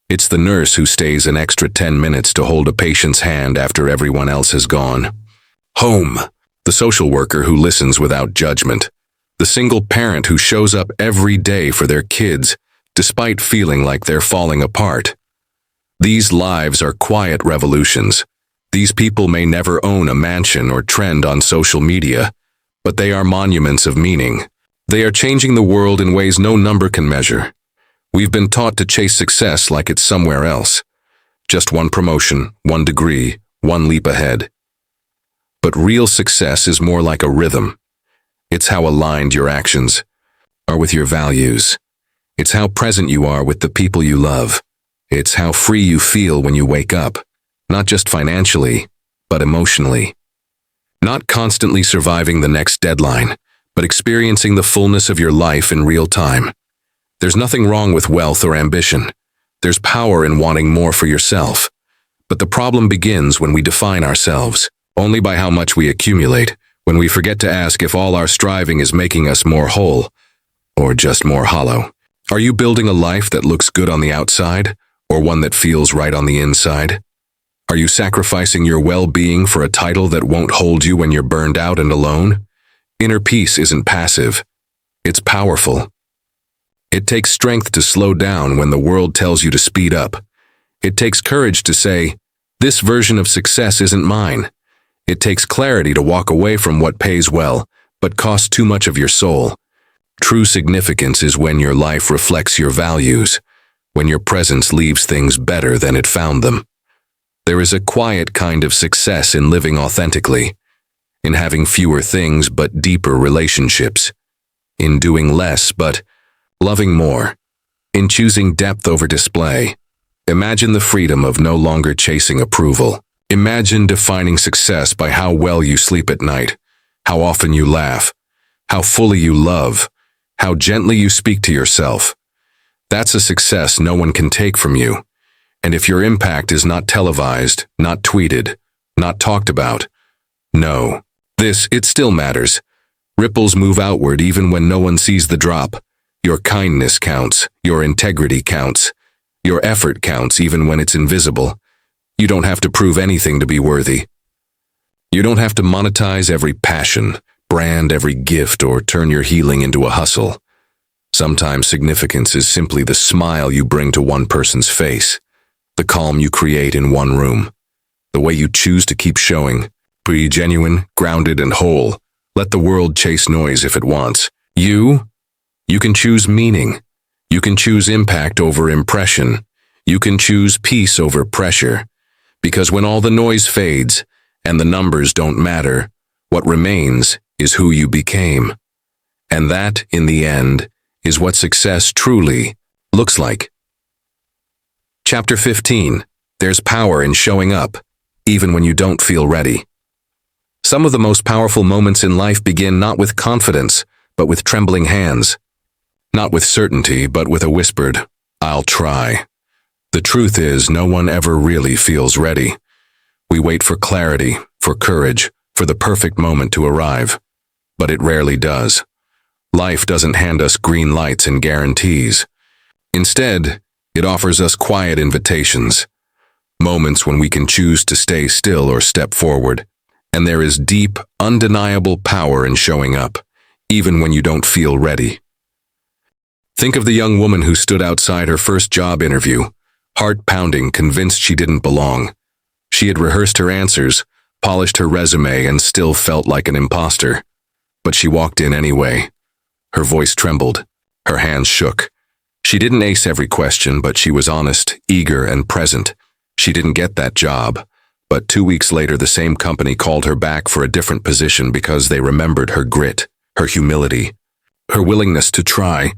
It's the nurse who stays an extra 10 minutes to hold a patient's hand after everyone else has gone. Home, the social worker who listens without judgment. The single parent who shows up every day for their kids, despite feeling like they're falling apart. These lives are quiet revolutions. These people may never own a mansion or trend on social media, but they are monuments of meaning. They are changing the world in ways no number can measure. We've been taught to chase success like it's somewhere else. Just one promotion, one degree, one leap ahead. But real success is more like a rhythm. It's how aligned your actions are with your values. It's how present you are with the people you love. It's how free you feel when you wake up, not just financially, but emotionally. Not constantly surviving the next deadline, but experiencing the fullness of your life in real time. There's nothing wrong with wealth or ambition. There's power in wanting more for yourself. But the problem begins when we define ourselves only by how much we accumulate, when we forget to ask if all our striving is making us more whole or just more hollow. Are you building a life that looks good on the outside or one that feels right on the inside? Are you sacrificing your well-being for a title that won't hold you when you're burned out and alone? Inner peace isn't passive. It's powerful. It takes strength to slow down when the world tells you to speed up. It takes courage to say, "This version of success isn't mine." It takes clarity to walk away from what pays well, but costs too much of your soul. True significance is when your life reflects your values, when your presence leaves things better than it found them. There is a quiet kind of success in living authentically, in having fewer things but deeper relationships, in doing less but loving more, in choosing depth over display. Imagine the freedom of no longer chasing approval. Imagine defining success by how well you sleep at night, how often you laugh, how fully you love, how gently you speak to yourself. That's a success no one can take from you. And if your impact is not televised, not tweeted, not talked about, it still matters. Ripples move outward even when no one sees the drop. Your kindness counts, your integrity counts, your effort counts even when it's invisible. You don't have to prove anything to be worthy. You don't have to monetize every passion, brand every gift, or turn your healing into a hustle. Sometimes significance is simply the smile you bring to one person's face, the calm you create in one room, the way you choose to keep showing. Be genuine, grounded, and whole. Let the world chase noise if it wants. You can choose meaning. You can choose impact over impression. You can choose peace over pressure. Because when all the noise fades and the numbers don't matter, what remains is who you became. And that, in the end, is what success truly looks like. Chapter 15. There's power in showing up, even when you don't feel ready. Some of the most powerful moments in life begin not with confidence, but with trembling hands. Not with certainty, but with a whispered, "I'll try." The truth is, no one ever really feels ready. We wait for clarity, for courage, for the perfect moment to arrive. But it rarely does. Life doesn't hand us green lights and guarantees. Instead, it offers us quiet invitations, moments when we can choose to stay still or step forward. And there is deep, undeniable power in showing up, even when you don't feel ready. Think of the young woman who stood outside her first job interview, heart pounding, convinced she didn't belong. She had rehearsed her answers, polished her resume, and still felt like an imposter. But she walked in anyway. Her voice trembled. Her hands shook. She didn't ace every question, but she was honest, eager, and present. She didn't get that job. But 2 weeks later, the same company called her back for a different position because they remembered her grit, her humility, her willingness to try.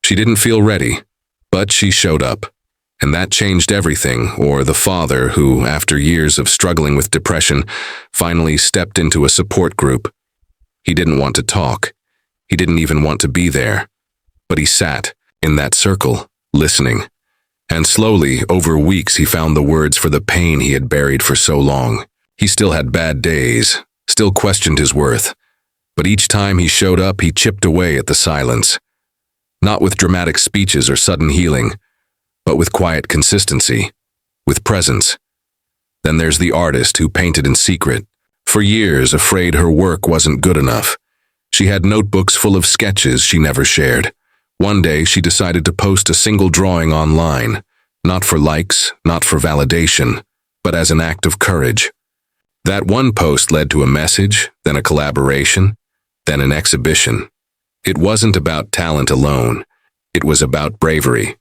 She didn't feel ready, but she showed up. And that changed everything. Or the father who, after years of struggling with depression, finally stepped into a support group. He didn't want to talk. He didn't even want to be there. But he sat in that circle, listening. And slowly, over weeks, he found the words for the pain he had buried for so long. He still had bad days, still questioned his worth. But each time he showed up, he chipped away at the silence. Not with dramatic speeches or sudden healing, but with quiet consistency, with presence. Then there's the artist who painted in secret, for years afraid her work wasn't good enough. She had notebooks full of sketches she never shared. One day, she decided to post a single drawing online, not for likes, not for validation, but as an act of courage. That one post led to a message, then a collaboration, then an exhibition. It wasn't about talent alone. It was about bravery,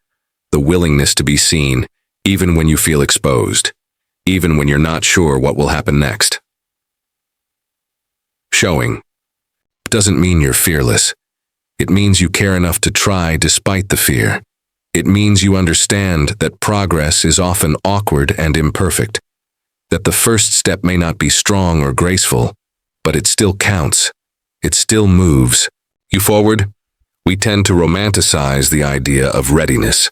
the willingness to be seen, even when you feel exposed, even when you're not sure what will happen next. Showing doesn't mean you're fearless. It means you care enough to try despite the fear. It means you understand that progress is often awkward and imperfect. that the first step may not be strong or graceful, but it still counts. It still moves you forward. We tend to romanticize the idea of readiness,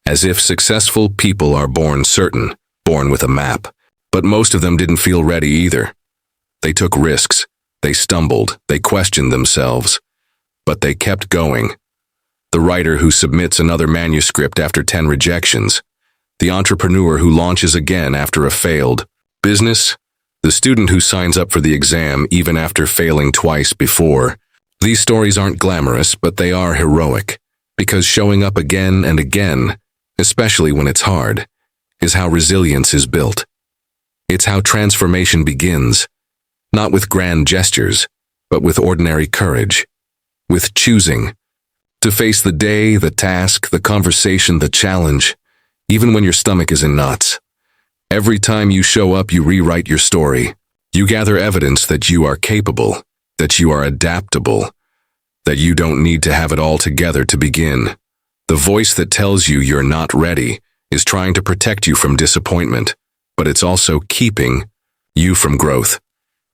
as if successful people are born certain, born with a map. But most of them didn't feel ready either. They took risks, they stumbled, they questioned themselves, but they kept going. The writer who submits another manuscript after 10 rejections, the entrepreneur who launches again after a failed business, the student who signs up for the exam even after failing twice before. These stories aren't glamorous, but they are heroic, because showing up again and again, especially when it's hard, is how resilience is built. It's how transformation begins, not with grand gestures, but with ordinary courage, with choosing to face the day, the task, the conversation, the challenge, even when your stomach is in knots. Every time you show up, you rewrite your story. You gather evidence that you are capable, that you are adaptable, that you don't need to have it all together to begin. The voice that tells you you're not ready is trying to protect you from disappointment, but it's also keeping you from growth.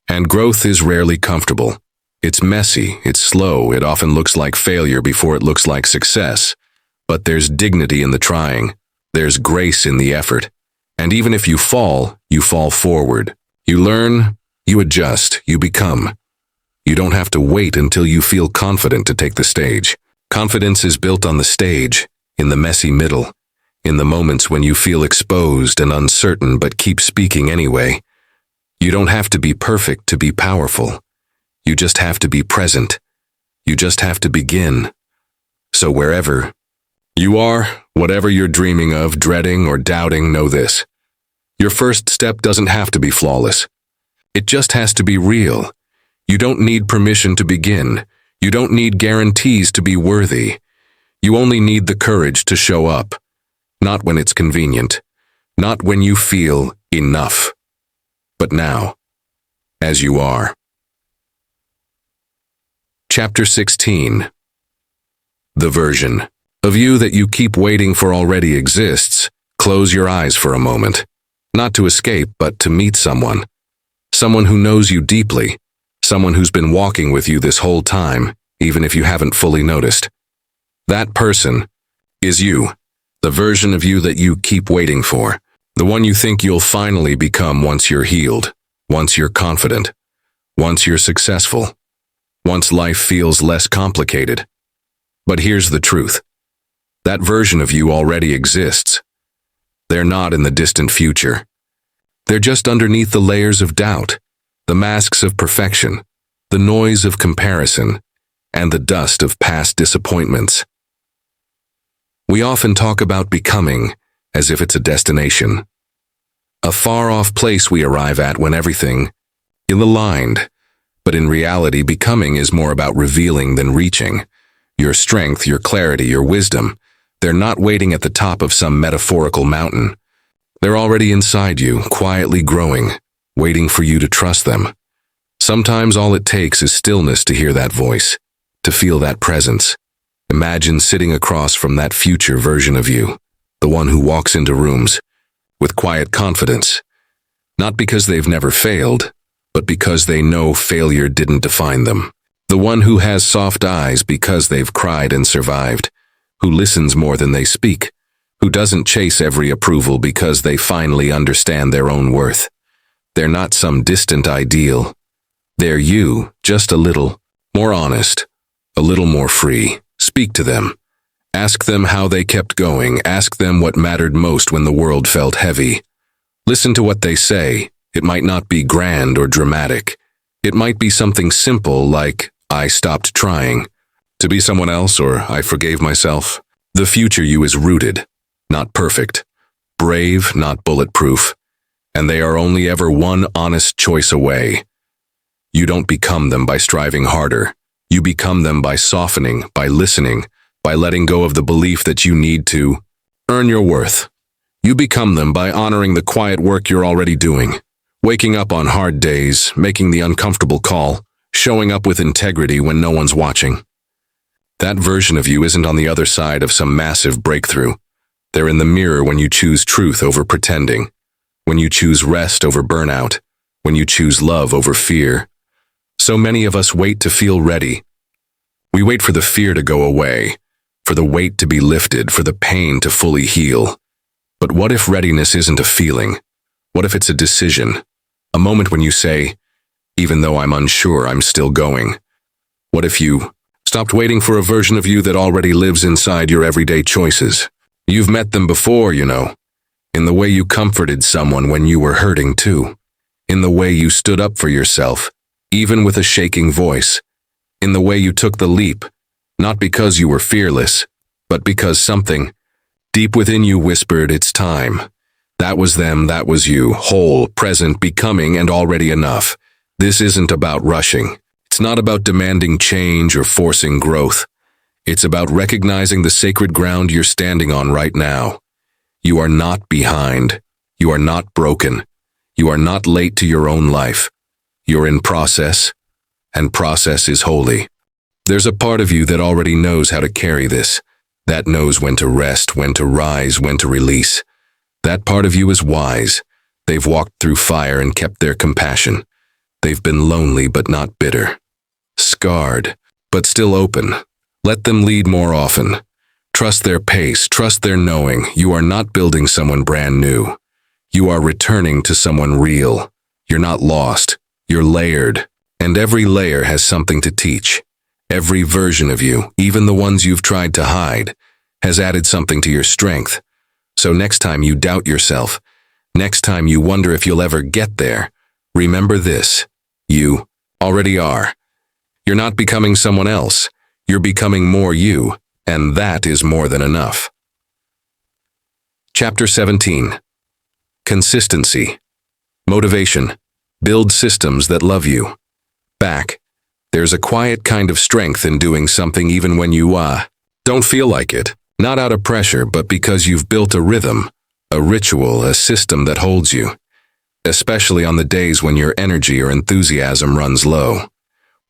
And growth is rarely comfortable. It's messy, it's slow, it often looks like failure before it looks like success. But there's dignity in the trying. There's grace in the effort. And even if you fall forward. You learn, you adjust, you become. You don't have to wait until you feel confident to take the stage. Confidence is built on the stage, in the messy middle, in the moments when you feel exposed and uncertain but keep speaking anyway. You don't have to be perfect to be powerful. You just have to be present. You just have to begin. So wherever you are, whatever you're dreaming of, dreading, or doubting, know this. Your first step doesn't have to be flawless. It just has to be real. You don't need permission to begin. You don't need guarantees to be worthy. You only need the courage to show up. Not when it's convenient. Not when you feel enough. But now, as you are. Chapter 16. The version of you that you keep waiting for already exists. Close your eyes for a moment. Not to escape, but to meet someone. Someone who knows you deeply. Someone who's been walking with you this whole time, even if you haven't fully noticed. That person is you, the version of you that you keep waiting for, the one you think you'll finally become once you're healed, once you're confident, once you're successful, once life feels less complicated. But here's the truth. That version of you already exists. They're not in the distant future. They're just underneath the layers of doubt, the masks of perfection, the noise of comparison, and the dust of past disappointments. We often talk about becoming as if it's a destination, a far-off place we arrive at when everything is aligned. But in reality, becoming is more about revealing than reaching. Your strength, your clarity, your wisdom, they're not waiting at the top of some metaphorical mountain. They're already inside you, quietly growing, waiting for you to trust them. Sometimes all it takes is stillness to hear that voice, to feel that presence. Imagine sitting across from that future version of you, the one who walks into rooms with quiet confidence, not because they've never failed, but because they know failure didn't define them. The one who has soft eyes because they've cried and survived, who listens more than they speak, who doesn't chase every approval because they finally understand their own worth. They're not some distant ideal. They're you, just a little more honest, a little more free. Speak to them. Ask them how they kept going. Ask them what mattered most when the world felt heavy. Listen to what they say. It might not be grand or dramatic. It might be something simple like, I stopped trying to be someone else, or I forgave myself. The future you is rooted, not perfect, brave, not bulletproof, and they are only ever one honest choice away. You don't become them by striving harder. You become them by softening, by listening, by letting go of the belief that you need to earn your worth. You become them by honoring the quiet work you're already doing, waking up on hard days, making the uncomfortable call, showing up with integrity when no one's watching. That version of you isn't on the other side of some massive breakthrough. They're in the mirror when you choose truth over pretending, when you choose rest over burnout, when you choose love over fear. So many of us wait to feel ready. We wait for the fear to go away, for the weight to be lifted, for the pain to fully heal. But what if readiness isn't a feeling? What if it's a decision? A moment when you say, even though I'm unsure, I'm still going. What if you stopped waiting for a version of you that already lives inside your everyday choices? You've met them before, you know. In the way you comforted someone when you were hurting too. In the way you stood up for yourself, even with a shaking voice. In the way you took the leap, not because you were fearless, but because something deep within you whispered, it's time. That was them, that was you, whole, present, becoming, and already enough. This isn't about rushing. It's not about demanding change or forcing growth. It's about recognizing the sacred ground you're standing on right now. You are not behind. You are not broken. You are not late to your own life. You're in process, and process is holy. There's a part of you that already knows how to carry this, that knows when to rest, when to rise, when to release. That part of you is wise. They've walked through fire and kept their compassion. They've been lonely but not bitter. Scarred, but still open. Let them lead more often. Trust their pace, trust their knowing. You are not building someone brand new. You are returning to someone real. You're not lost. You're layered. And every layer has something to teach. Every version of you, even the ones you've tried to hide, has added something to your strength. So next time you doubt yourself, next time you wonder if you'll ever get there, remember this. You already are. You're not becoming someone else. You're becoming more you, and that is more than enough. Chapter 17. Consistency. Motivation. Build systems that love you. Back. There's a quiet kind of strength in doing something even when you don't feel like it. Not out of pressure, but because you've built a rhythm, a ritual, a system that holds you. Especially on the days when your energy or enthusiasm runs low.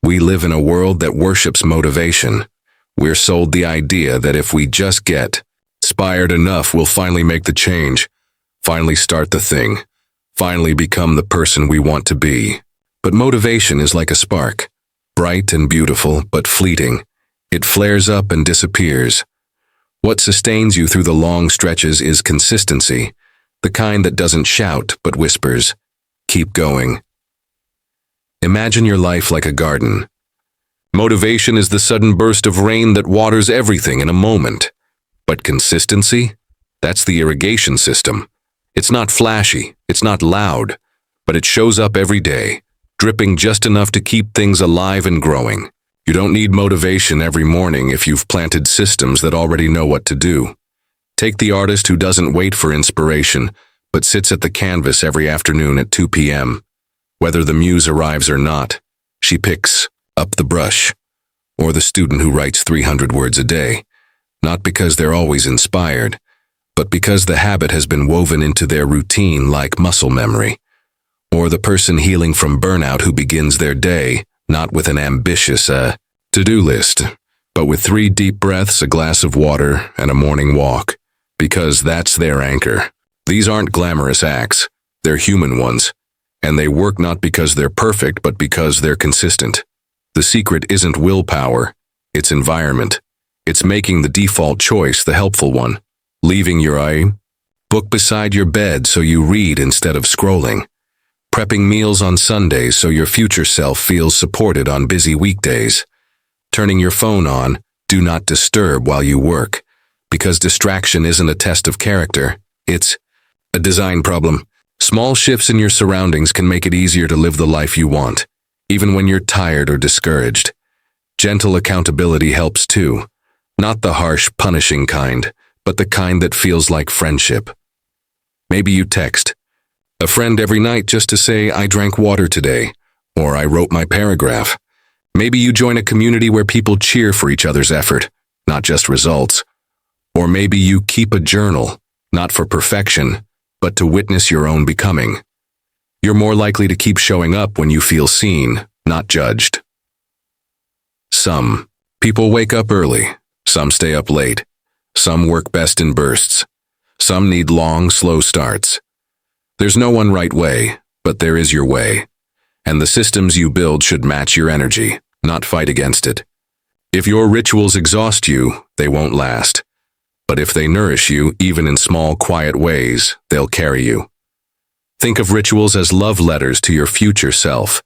We live in a world that worships motivation. We're sold the idea that if we just get inspired enough, we'll finally make the change, finally start the thing, finally become the person we want to be. But motivation is like a spark, bright and beautiful, but fleeting. It flares up and disappears. What sustains you through the long stretches is consistency, the kind that doesn't shout but whispers, keep going. Imagine your life like a garden. Motivation is the sudden burst of rain that waters everything in a moment. But consistency? That's the irrigation system. It's not flashy, it's not loud, but it shows up every day, dripping just enough to keep things alive and growing. You don't need motivation every morning if you've planted systems that already know what to do. Take the artist who doesn't wait for inspiration, but sits at the canvas every afternoon at 2 p.m. Whether the muse arrives or not, she picks up the brush. Or the student who writes 300 words a day, not because they're always inspired, but because the habit has been woven into their routine like muscle memory. Or the person healing from burnout who begins their day not with an ambitious to-do list, but with 3 deep breaths, a glass of water, and a morning walk, because that's their anchor. These aren't glamorous acts, they're human ones, and they work not because they're perfect, but because they're consistent. The secret isn't willpower, it's environment. It's making the default choice the helpful one, leaving your book beside your bed so you read instead of scrolling. Prepping meals on Sundays so your future self feels supported on busy weekdays. Turning your phone on, do not disturb while you work, because distraction isn't a test of character, it's a design problem. Small shifts in your surroundings can make it easier to live the life you want, even when you're tired or discouraged. Gentle accountability helps too, not the harsh, punishing kind, but the kind that feels like friendship. Maybe you text a friend every night just to say, I drank water today, or I wrote my paragraph. Maybe you join a community where people cheer for each other's effort, not just results. Or maybe you keep a journal, not for perfection, but to witness your own becoming. You're more likely to keep showing up when you feel seen, not judged. Some people wake up early, some stay up late, some work best in bursts, some need long, slow starts. There's no one right way, but there is your way. And the systems you build should match your energy, not fight against it. If your rituals exhaust you, they won't last. But if they nourish you, even in small, quiet ways, they'll carry you. Think of rituals as love letters to your future self,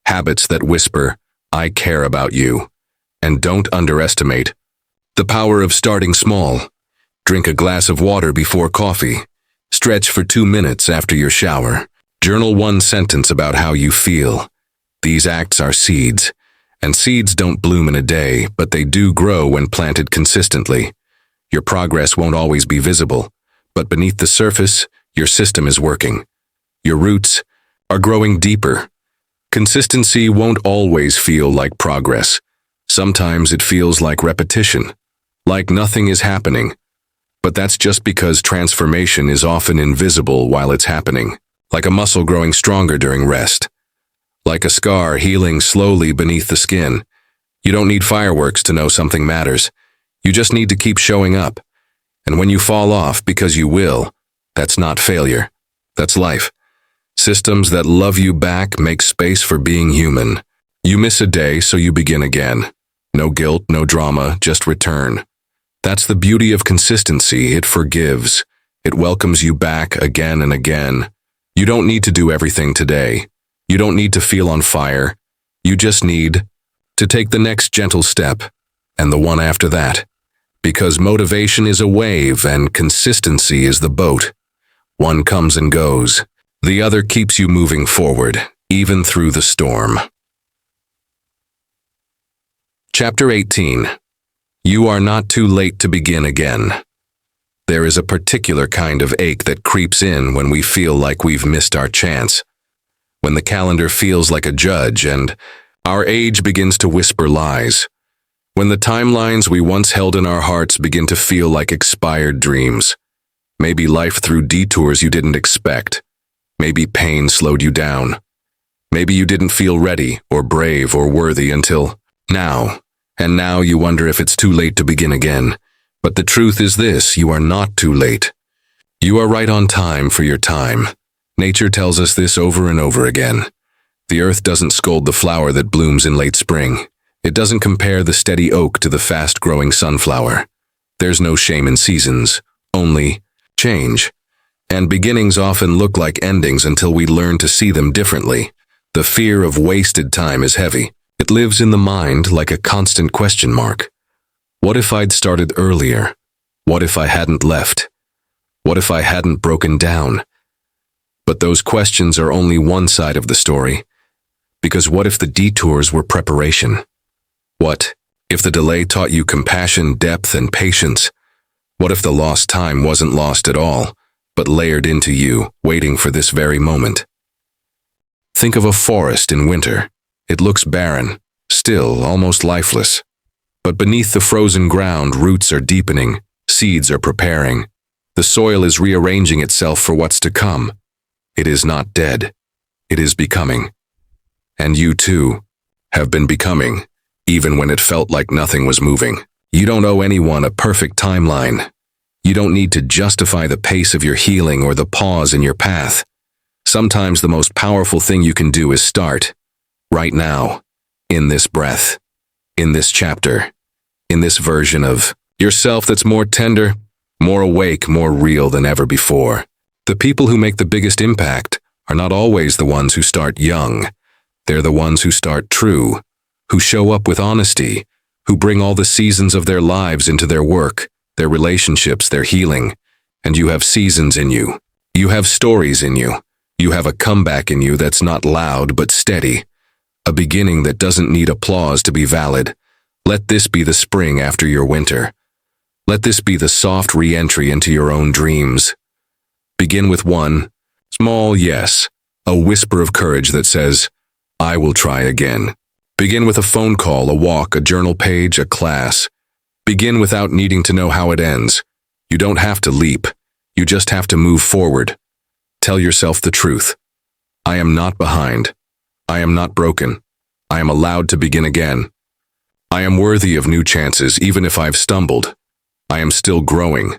habits that whisper, "I care about you." And don't underestimate the power of starting small. Drink a glass of water before coffee. Stretch for 2 minutes after your shower. Journal one sentence about how you feel. These acts are seeds, and seeds don't bloom in a day, but they do grow when planted consistently. Your progress won't always be visible, but beneath the surface, your system is working. Your roots are growing deeper. Consistency won't always feel like progress. Sometimes it feels like repetition, like nothing is happening. But that's just because transformation is often invisible while it's happening, like a muscle growing stronger during rest, like a scar healing slowly beneath the skin. You don't need fireworks to know something matters. You just need to keep showing up. And when you fall off, because you will, that's not failure. That's life. Systems that love you back make space for being human. You miss a day, so you begin again. No guilt, no drama, just return. That's the beauty of consistency. It forgives. It welcomes you back again and again. You don't need to do everything today. You don't need to feel on fire. You just need to take the next gentle step, and the one after that. Because motivation is a wave and consistency is the boat. One comes and goes. The other keeps you moving forward, even through the storm. Chapter 18. You are not too late to begin again. There is a particular kind of ache that creeps in when we feel like we've missed our chance. When the calendar feels like a judge and our age begins to whisper lies. When the timelines we once held in our hearts begin to feel like expired dreams. Maybe life threw detours you didn't expect. Maybe pain slowed you down. Maybe you didn't feel ready or brave or worthy until now. And now you wonder if it's too late to begin again. But the truth is this: you are not too late. You are right on time for your time. Nature tells us this over and over again. The earth doesn't scold the flower that blooms in late spring. It doesn't compare the steady oak to the fast-growing sunflower. There's no shame in seasons, only change. And beginnings often look like endings until we learn to see them differently. The fear of wasted time is heavy. It lives in the mind like a constant question mark. What if I'd started earlier? What if I hadn't left? What if I hadn't broken down? But those questions are only one side of the story. Because what if the detours were preparation? What if the delay taught you compassion, depth, and patience? What if the lost time wasn't lost at all, but layered into you, waiting for this very moment? Think of a forest in winter. It looks barren, still, almost lifeless. But beneath the frozen ground, roots are deepening, seeds are preparing. The soil is rearranging itself for what's to come. It is not dead. It is becoming. And you, too, have been becoming, even when it felt like nothing was moving. You don't owe anyone a perfect timeline. You don't need to justify the pace of your healing or the pause in your path. Sometimes the most powerful thing you can do is start. Right now, in this breath, in this chapter, in this version of yourself that's more tender, more awake, more real than ever before. The people who make the biggest impact are not always the ones who start young. They're the ones who start true, who show up with honesty, who bring all the seasons of their lives into their work, their relationships, their healing. And you have seasons in you. You have stories in you. You have a comeback in you that's not loud but steady. A beginning that doesn't need applause to be valid. Let this be the spring after your winter. Let this be the soft re-entry into your own dreams. Begin with one small yes, a whisper of courage that says, I will try again. Begin with a phone call, a walk, a journal page, a class. Begin without needing to know how it ends. You don't have to leap. You just have to move forward. Tell yourself the truth. I am not behind. I am not broken. I am allowed to begin again. I am worthy of new chances, even if I've stumbled. I am still growing.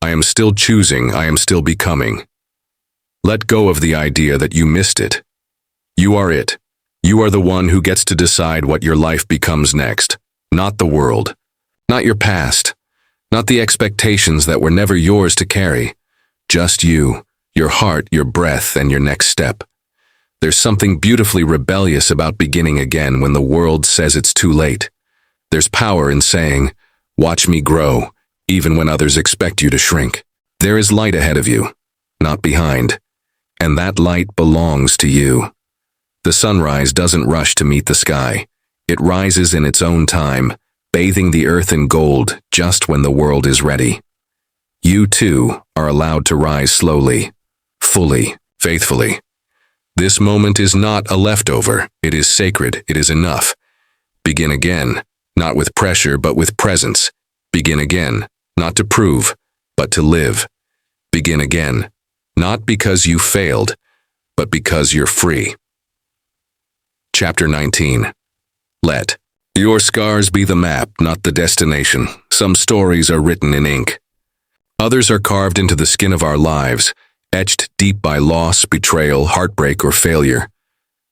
I am still choosing. I am still becoming. Let go of the idea that you missed it. You are it. You are the one who gets to decide what your life becomes next, not the world, not your past, not the expectations that were never yours to carry. Just you, your heart, your breath, and your next step. There's something beautifully rebellious about beginning again when the world says it's too late. There's power in saying, "Watch me grow," even when others expect you to shrink. There is light ahead of you, not behind, and that light belongs to you. The sunrise doesn't rush to meet the sky. It rises in its own time, bathing the earth in gold just when the world is ready. You, too, are allowed to rise slowly, fully, faithfully. This moment is not a leftover. It is sacred. It is enough. Begin again, not with pressure, but with presence. Begin again, not to prove, but to live. Begin again, not because you failed, but because you're free. Chapter 19. Let your scars be the map, not the destination. Some stories are written in ink. Others are carved into the skin of our lives, etched deep by loss, betrayal, heartbreak, or failure.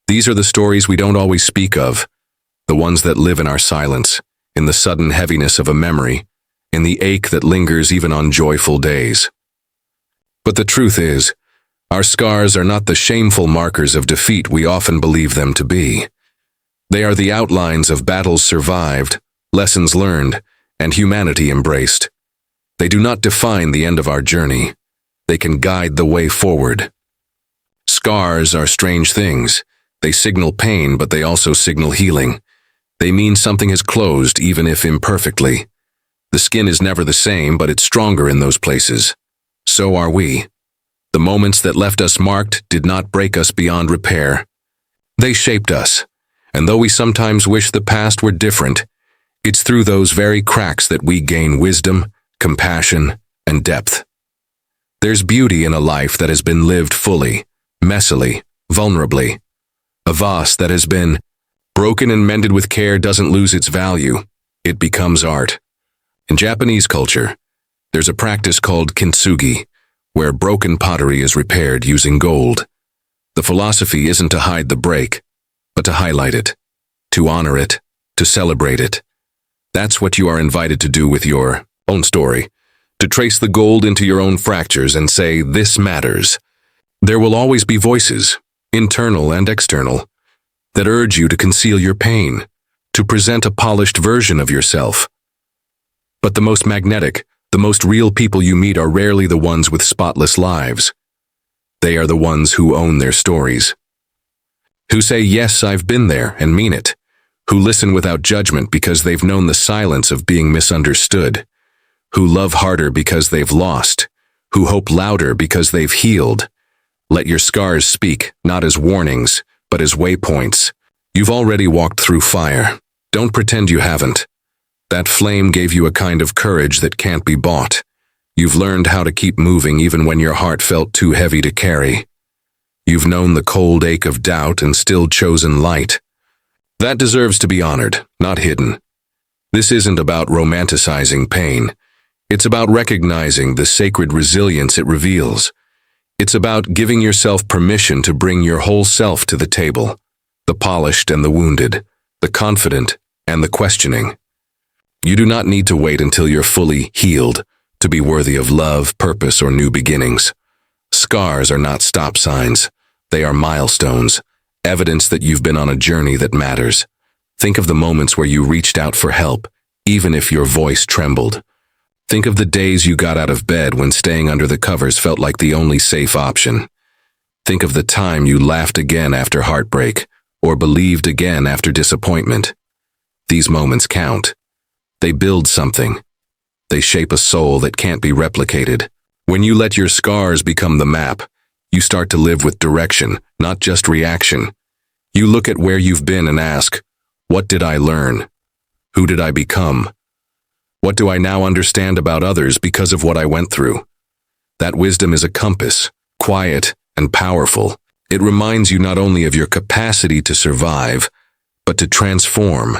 These are the stories we don't always speak of, the ones that live in our silence, in the sudden heaviness of a memory, in the ache that lingers even on joyful days. But the truth is, our scars are not the shameful markers of defeat we often believe them to be. They are the outlines of battles survived, lessons learned, and humanity embraced. They do not define the end of our journey. They can guide the way forward. Scars are strange things. They signal pain, but they also signal healing. They mean something has closed, even if imperfectly. The skin is never the same, but it's stronger in those places. So are we. The moments that left us marked did not break us beyond repair. They shaped us, and though we sometimes wish the past were different, it's through those very cracks that we gain wisdom, compassion, and depth. There's beauty in a life that has been lived fully, messily, vulnerably. A vase that has been broken and mended with care doesn't lose its value. It becomes art. In Japanese culture, there's a practice called kintsugi, where broken pottery is repaired using gold. The philosophy isn't to hide the break, but to highlight it, to honor it, to celebrate it. That's what you are invited to do with your own story, to trace the gold into your own fractures and say, "This matters." There will always be voices, internal and external, that urge you to conceal your pain, to present a polished version of yourself. But the most magnetic, the most real people you meet are rarely the ones with spotless lives. They are the ones who own their stories. Who say, "Yes, I've been there," and mean it. Who listen without judgment because they've known the silence of being misunderstood. Who love harder because they've lost. Who hope louder because they've healed. Let your scars speak, not as warnings, but as waypoints. You've already walked through fire. Don't pretend you haven't. That flame gave you a kind of courage that can't be bought. You've learned how to keep moving even when your heart felt too heavy to carry. You've known the cold ache of doubt and still chosen light. That deserves to be honored, not hidden. This isn't about romanticizing pain. It's about recognizing the sacred resilience it reveals. It's about giving yourself permission to bring your whole self to the table, the polished and the wounded, the confident and the questioning. You do not need to wait until you're fully healed to be worthy of love, purpose, or new beginnings. Scars are not stop signs. They are milestones, evidence that you've been on a journey that matters. Think of the moments where you reached out for help, even if your voice trembled. Think of the days you got out of bed when staying under the covers felt like the only safe option. Think of the time you laughed again after heartbreak, or believed again after disappointment. These moments count. They build something. They shape a soul that can't be replicated. When you let your scars become the map, you start to live with direction, not just reaction. You look at where you've been and ask, what did I learn? Who did I become? What do I now understand about others because of what I went through? That wisdom is a compass, quiet and powerful. It reminds you not only of your capacity to survive, but to transform.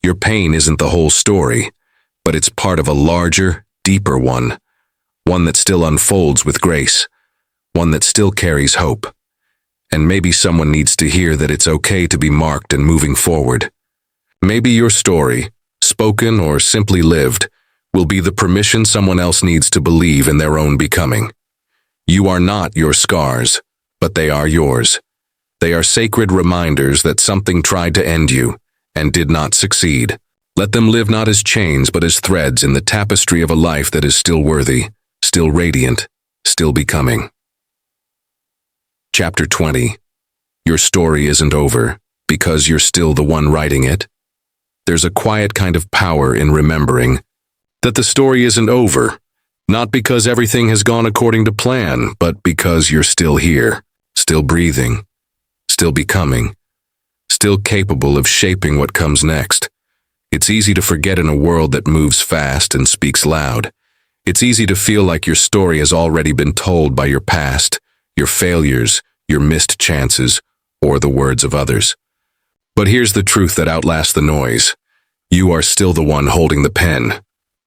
Your pain isn't the whole story, but it's part of a larger, deeper one that still unfolds with grace, one that still carries hope. And maybe someone needs to hear that it's okay to be marked and moving forward. Maybe your story, spoken or simply lived, will be the permission someone else needs to believe in their own becoming. You are not your scars, but they are yours. They are sacred reminders that something tried to end you and did not succeed. Let them live not as chains but as threads in the tapestry of a life that is still worthy, still radiant, still becoming. Chapter 20. Your story isn't over because you're still the one writing it. There's a quiet kind of power in remembering that the story isn't over, not because everything has gone according to plan, but because you're still here, still breathing, still becoming, still capable of shaping what comes next. It's easy to forget in a world that moves fast and speaks loud. It's easy to feel like your story has already been told by your past, your failures, your missed chances, or the words of others. But here's the truth that outlasts the noise. You are still the one holding the pen.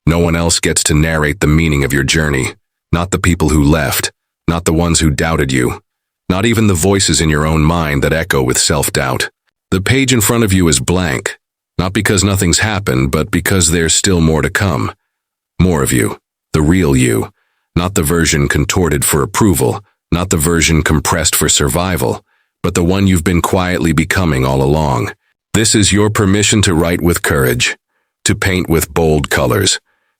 No one else gets to narrate the meaning of your journey. Not the people who left, not the ones who doubted you, not even the voices in your own mind that echo with self-doubt. The page in front of you is blank, not because nothing's happened, but because there's still more to come. More of you, the real you, not the version contorted for approval, not the version compressed for survival, but the one you've been quietly becoming all along. This is your permission to write with courage, to paint with bold colors,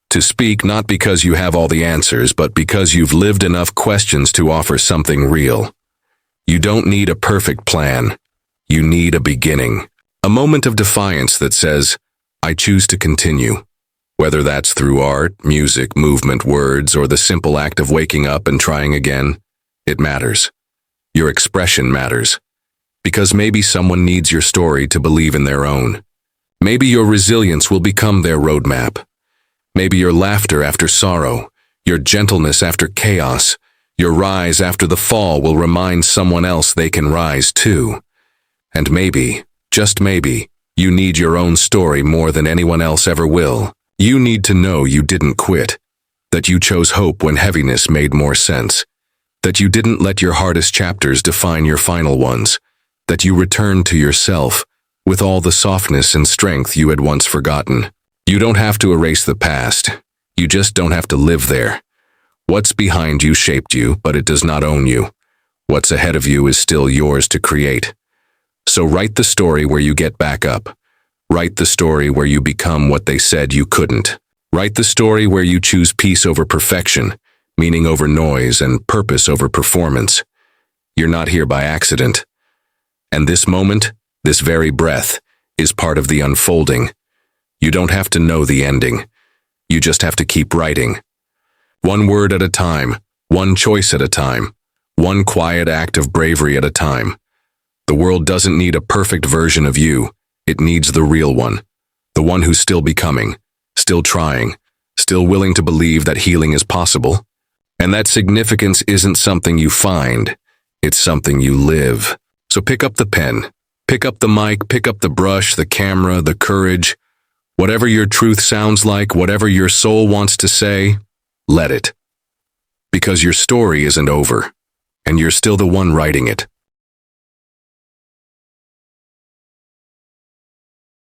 to speak not because you have all the answers, but because you've lived enough questions to offer something real. You don't need a perfect plan. You need a beginning, a moment of defiance that says, I choose to continue. Whether that's through art, music, movement, words, or the simple act of waking up and trying again, it matters. Your expression matters. Because maybe someone needs your story to believe in their own. Maybe your resilience will become their roadmap. Maybe your laughter after sorrow, your gentleness after chaos, your rise after the fall will remind someone else they can rise too. And maybe, just maybe, you need your own story more than anyone else ever will. You need to know you didn't quit, that you chose hope when heaviness made more sense, that you didn't let your hardest chapters define your final ones, that you returned to yourself with all the softness and strength you had once forgotten. You don't have to erase the past. You just don't have to live there. What's behind you shaped you, but it does not own you. What's ahead of you is still yours to create. So write the story where you get back up. Write the story where you become what they said you couldn't. Write the story where you choose peace over perfection, meaning over noise, and purpose over performance. You're not here by accident. And this moment, this very breath, is part of the unfolding. You don't have to know the ending. You just have to keep writing. One word at a time, one choice at a time, one quiet act of bravery at a time. The world doesn't need a perfect version of you. It needs the real one. The one who's still becoming, still trying, still willing to believe that healing is possible. And that significance isn't something you find. It's something you live. So pick up the pen, pick up the mic, pick up the brush, the camera, the courage. Whatever your truth sounds like, whatever your soul wants to say, let it. Because your story isn't over, and you're still the one writing it.